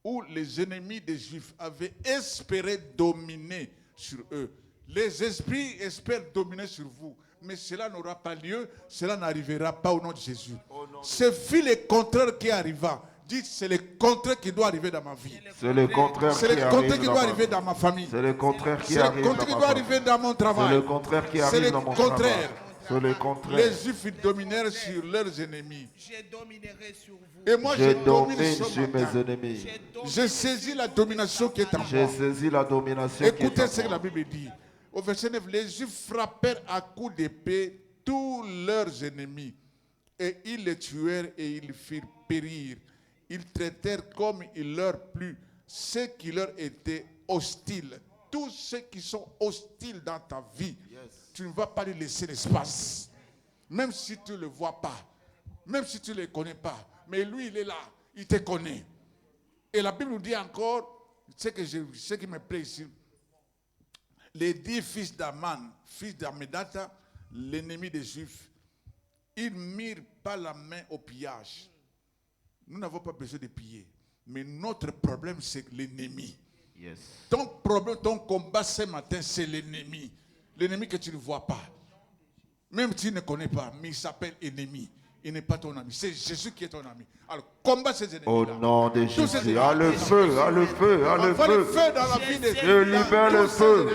où les ennemis des Juifs avaient espéré dominer sur eux. Les esprits espèrent dominer sur vous, mais cela n'aura pas lieu, cela n'arrivera pas au nom de Jésus. Ce fut le contraire qui arriva. Dites, c'est le contraire qui doit arriver dans ma vie. C'est le contraire C'est qui le arrive contraire qui dans doit ma arriver vie. dans ma famille. C'est le contraire qui C'est le arrive dans contraire qui ma doit famille. arriver dans mon C'est travail. le contraire qui C'est arrive le dans mon contraire. travail. C'est le contraire. Les Juifs dominèrent sur leurs ennemis. Je dominerai sur vous. Et moi, Je je domine domine sur sur mes matin. ennemis. J'ai saisi la domination qui est en J'ai moi. saisi la domination qui est Écoutez en ce que moi. la Bible dit. Au verset 9, les Juifs frappèrent à coups d'épée tous leurs ennemis. Et ils les tuèrent et ils firent périr. Ils traitèrent comme il leur plut ceux qui leur étaient hostiles. Tous ceux qui sont hostiles dans ta vie, tu ne vas pas lui laisser l'espace. Même si tu ne le vois pas. Même si tu ne le connais pas. Mais lui, il est là. Il te connaît. Et la Bible nous dit encore, ce qui me plaît ici, les 10 fils d'Aman, fils d'Amedata, l'ennemi des Juifs, ils ne mirent pas la main au pillage. Nous n'avons pas besoin de piller. Mais notre problème, c'est l'ennemi. Yes. Ton problème, ton combat ce matin, c'est l'ennemi. L'ennemi que tu ne vois pas. Même si tu ne connais pas, mais il s'appelle ennemi. Il n'est pas ton ami. C'est Jésus qui est ton ami. Alors, combat ces ennemis. Au nom de Tous ces Jésus. ennemis. À le feu, à le feu, à le Envoie le feu. feu dans la vie des Je libère le feu.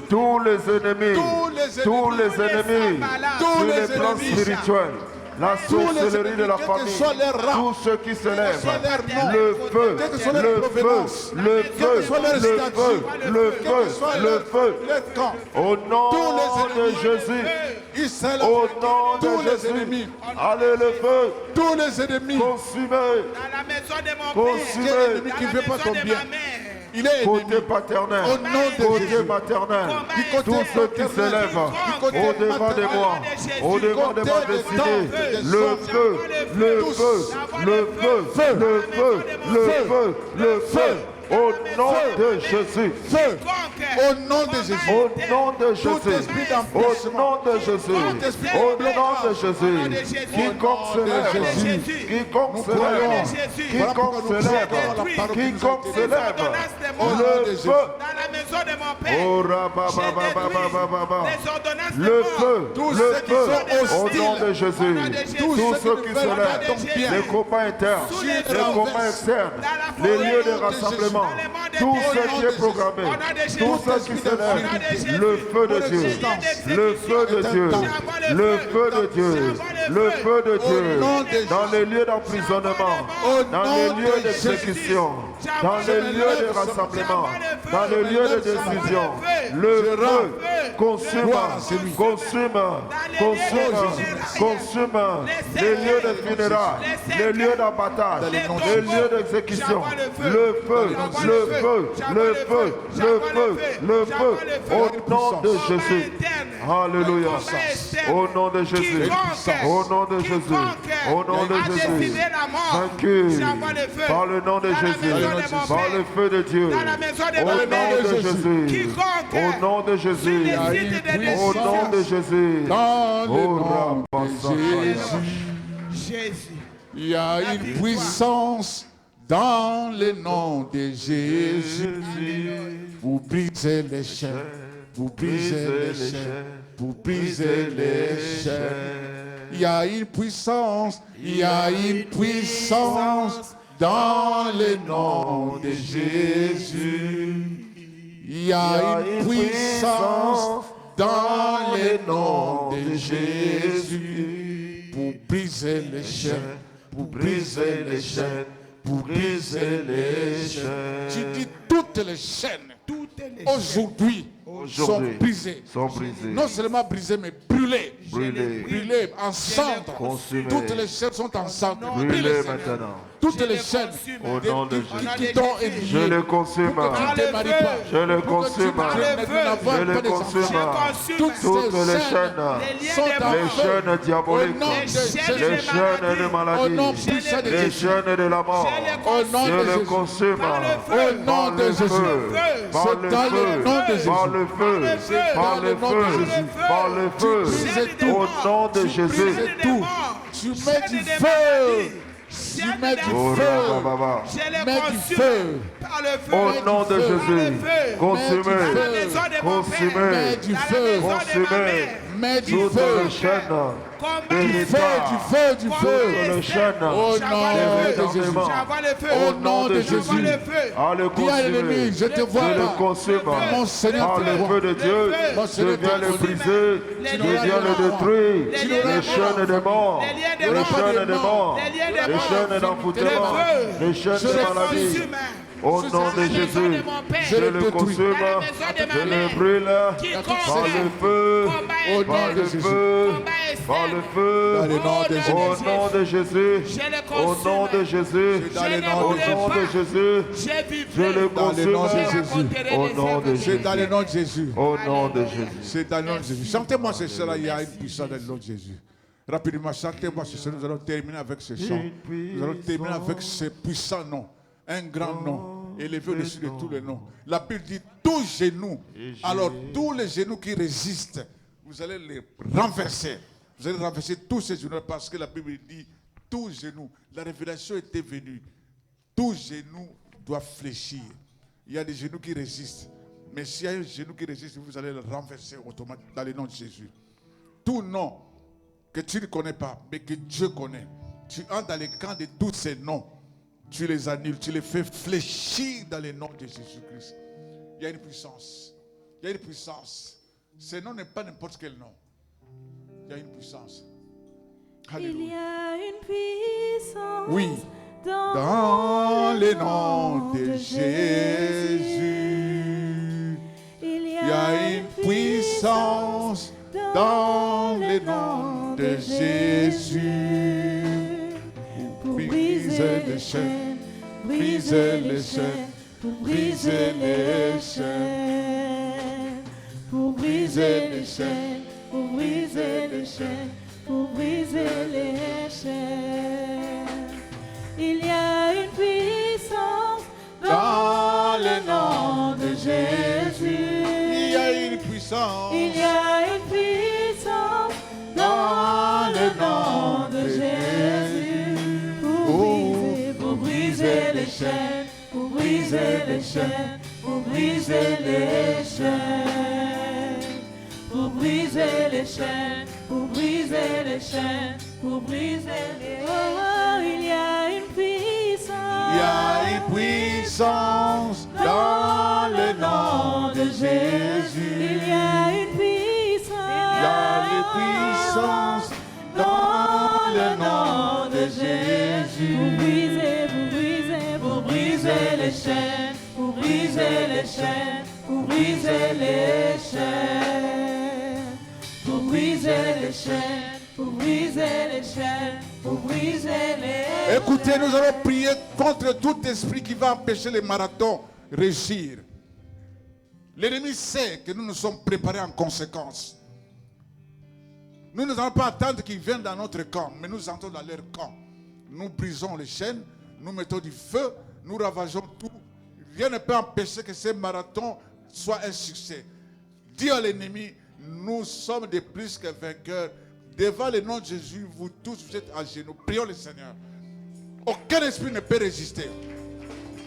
Tous les ennemis. Tous les ennemis. Sur les les plans ennemis. spirituels. La sorcellerie de la quel que famille. soit leur rang, Tous ceux qui se lèvent. soit leur nom, Le feu. quelle que soit leur Le feu. provenance, Le quel feu. que soit leur Le statut, feu. Le quel que soit feu. Le feu. leur camp, Au nom tous les de ennemis, Jésus. Israël, Au nom tous de les Jésus. ennemis, Allez le feu. tous les ennemis, Consumez. Dans la maison de mon Consumez. père. ennemi Dans qui la ne veut pas maison ton de bien. ma mère. Il est côté ennemi. paternel, Au nom de côté Jésus. maternel, Combat tous ceux qui s'élèvent au-devant de moi, au-devant de ma destinée, le feu, le feu, le feu, le feu, le feu, le feu, au nom de Jésus. Feu. Au nom de Jésus. Au nom de Tout Jésus, esprit au d'emplacement. nom de Jésus, au nom de Jésus, quiconque se lève, quiconque se lève, quiconque se lève, quiconque se lève, le feu, Dans la maison de mon père. oh rabababababababa, Les ordonnances de le mort. feu, Tous le ceux qui feu, sont au hostiles. nom de Jésus, tous ceux qui se lèvent, les combats internes, les combats externes, les lieux de rassemblement, tout ce qui est programmé, tout ce qui se lève, le feu de Dieu, le feu de Dieu, le feu de Dieu, le feu de Dieu, dans les lieux d'emprisonnement, dans les lieux d'exécution, dans les lieux de rassemblement, dans les lieux de décision, le feu consume, consume, consume, consume les lieux de funérailles, les lieux d'abattage, les lieux d'exécution, le feu, le feu, le feu, le feu, le feu, au nom de Jésus. Alléluia. Au nom de Jésus. Au nom de Jésus. Au nom de Jésus. Vaincu par le nom de Jésus. Par le feu de Dieu. Au nom de Jésus. Au nom de Jésus. Au nom de Jésus. Dans le Oh, nom de Rabba-Santa. Jésus. Il y a une puissance dans le nom de Jésus. Vous brisez les chaînes. Vous brisez les chaînes. Vous brisez les chaînes. Il y a une puissance. Il y a une puissance dans le nom de Jésus. Il y a une puissance dans le nom de Jésus. Pour briser les chaînes. Pour briser les chaînes. Pour briser les chaînes. Tu dis toutes les chaînes. Aujourd'hui sont brisées. Non seulement brisées, mais brûlées. Brûlées en cendres. Consumées. Toutes les chaînes sont en cendres. Brûlez maintenant. Toutes les chaînes Au nom de Jésus. qui t'ont élié. Je le consume. Pour que tu ne te maries pas. Je le Pour que tu consume. n'avoir Je le pas des consume. enfants. Toutes les chaînes. sont en Les feu. chaînes Au diaboliques. nom de Jésus. Les chaînes de Au nom maladie. puissant de Les Jésus. chaînes de la mort. Au nom Je de le Jésus. consume. Au nom Par de le Jésus. feu. Par C'est le dans le nom de feu. Jésus. Par le feu. Par Dans le le nom de feu. Jésus. Par le feu. brises tout. Au nom de Jésus. C'est tout. Tu mets du feu. Tu mets du Oh, feu. rabababa. Mets du feu. Par le feu. Au nom de Jésus. Consumé. Consumé. Mets du feu. Consumé. Mets du Toutes feu. les chaînes de Du feu, l'État. du feu, du Toutes feu. les chaînes Au nom de Jésus. J'envoie le feu. Au nom de Jésus. à le Dis à l'ennemi, consumer. je te vois Je le pas. consume Mon Seigneur par te le voit. feu de Dieu. Mon Je Seigneur viens te le voit. briser. Je viens le détruire. Les chaînes de mort. Les chaînes de mort. Les chaînes d'envoûtement. Les chaînes de maladie. Au nom de Jésus, je le consume, je le brûle par le feu, par le feu, par le feu, Dans le nom de Jésus. au nom de Jésus, au nom de Jésus, au nom de Jésus, je le Dans le nom de consume, Jésus. au nom de C'est dans le Jésus, nom de Jésus. au nom de Jésus. C'est dans le nom de Jésus. Chantez-moi ce chant-là, il y a une puissance dans le nom de Jésus. Rapidement, chantez-moi ce chant. Nous allons terminer avec ce chant. Nous allons terminer avec ce puissant nom. Un grand nom, élevé au-dessus de tous les noms. La Bible dit tous genoux. Alors, tous les genoux qui résistent, vous allez les renverser. Vous allez renverser tous ces genoux parce que la Bible dit tous genoux. La révélation était venue. Tous genoux doivent fléchir. Il y a des genoux qui résistent. Mais s'il y a un genou qui résiste, vous allez le renverser automatiquement dans le nom de Jésus. Tout nom que tu ne connais pas, mais que Dieu connaît, tu entres dans les camps de tous ces noms. Tu les annules, tu les fais fléchir dans le nom de Jésus-Christ. Il y a une puissance. Il y a une puissance. Ce nom n'est pas n'importe quel nom. Il y a une puissance. Alléluia. Il y a une puissance Oui. Dans le nom de Jésus. Il Il y a une puissance dans le nom de Jésus. pour Briser les chaînes, briser les chaînes, pour briser les chaînes, pour briser les chaînes, pour briser les chaînes, pour briser les chaînes. Il y a une puissance dans le nom de Jésus. Il y a une puissance. Il y a une puissance dans le nom de Jésus. Pour briser les chaînes, pour briser les chaînes, pour briser les chaînes, pour briser les chaînes, pour briser les chaînes, pour briser les chaînes. Oh, il y a une puissance. Il y a une puissance dans le nom de Jésus. Il y a une puissance. Il y a une puissance dans le nom de Jésus. Pour briser les chaînes, pour briser les chaînes, pour briser les chaînes, pour briser les chaînes, pour briser les chaînes, pour briser les chaînes. Écoutez, nous allons prier contre tout esprit qui va empêcher les marathons de réussir. L'ennemi sait que nous nous sommes préparés en conséquence. Nous ne allons pas attendre qu'ils viennent dans notre camp, mais nous entrons dans leur camp. Nous brisons les chaînes, nous mettons du feu, nous ravageons tout. Rien ne peut empêcher que ces marathons soient un succès. Dis à l'ennemi, nous sommes des plus que vainqueurs. Devant le nom de Jésus, vous tous, vous êtes à genoux. Prions le Seigneur. Aucun esprit ne peut résister.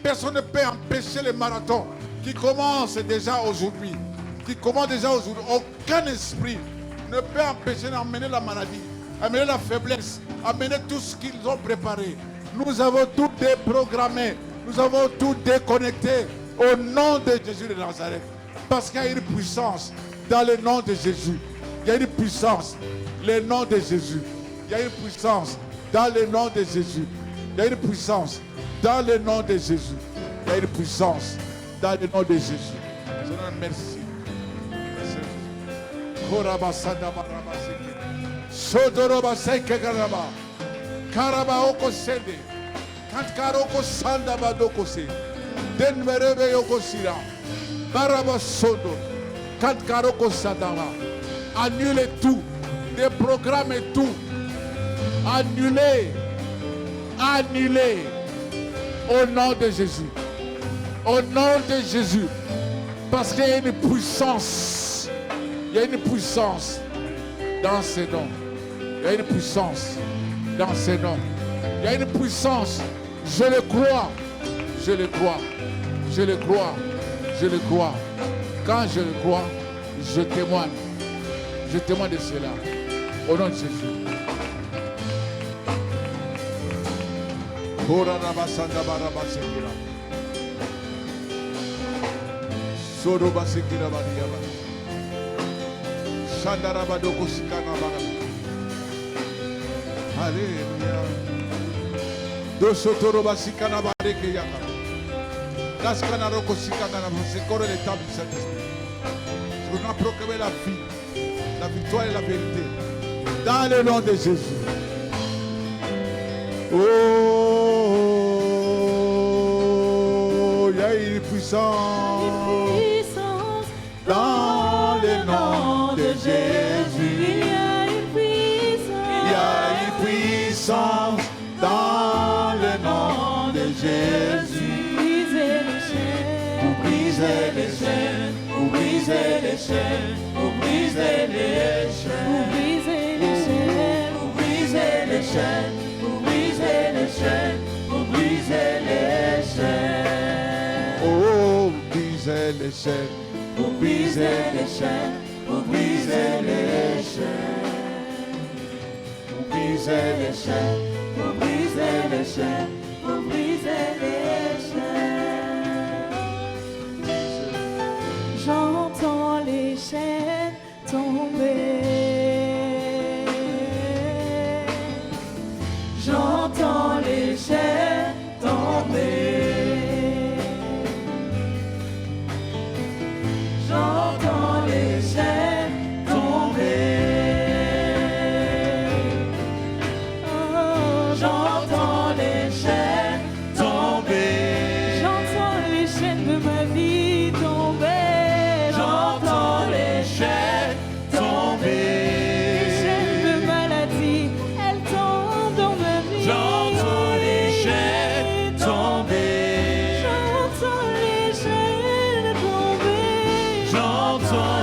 Personne ne peut empêcher le marathon qui commence déjà aujourd'hui. Qui commence déjà aujourd'hui. Aucun esprit ne peut empêcher d'amener la maladie, amener la faiblesse, amener tout ce qu'ils ont préparé. Nous avons tout déprogrammé. Nous avons tout déconnecté au nom de Jésus de Nazareth. Parce qu'il y a une puissance dans le nom de Jésus. Il y a une puissance, le nom de Jésus. Il y a une puissance dans le nom de Jésus. Il y a une puissance dans le nom de Jésus. Il y a une puissance dans le nom de Jésus. Seigneur, merci. Annulez tout, déprogrammez tout, annulez, annulez, au nom de Jésus, au nom de Jésus, parce qu'il y a une puissance, il y a une puissance dans ces noms, il y a une puissance dans ces noms, il y a une puissance, je le crois, je le crois, je le crois, je le crois, quand je le crois, je témoigne. Je témoigne de cela. Au nom de Jésus. Alléluia. C'est corps et les tables du Saint-Esprit. Je voudrais proclamer la vie, la victoire et la vérité. Dans le nom de Jésus. Oh, il y a une puissance. Dans le nom de Jésus. Il y a une puissance. Il y a une puissance. Dans le nom de Jésus. Pour briser les chaînes. Pour briser les chaînes. Pour briser les chaînes. Pour briser les chaînes. Pour briser les chaînes. Pour briser les chaînes. Pour briser les chaînes. Oh, briser les chaînes. Pour briser les chaînes. Pour briser les chaînes. Pour briser les chaînes. Pour briser les chaînes. Pour briser les chaînes. J'entends les chaînes tomber. J'entends les chaînes tomber. J'entends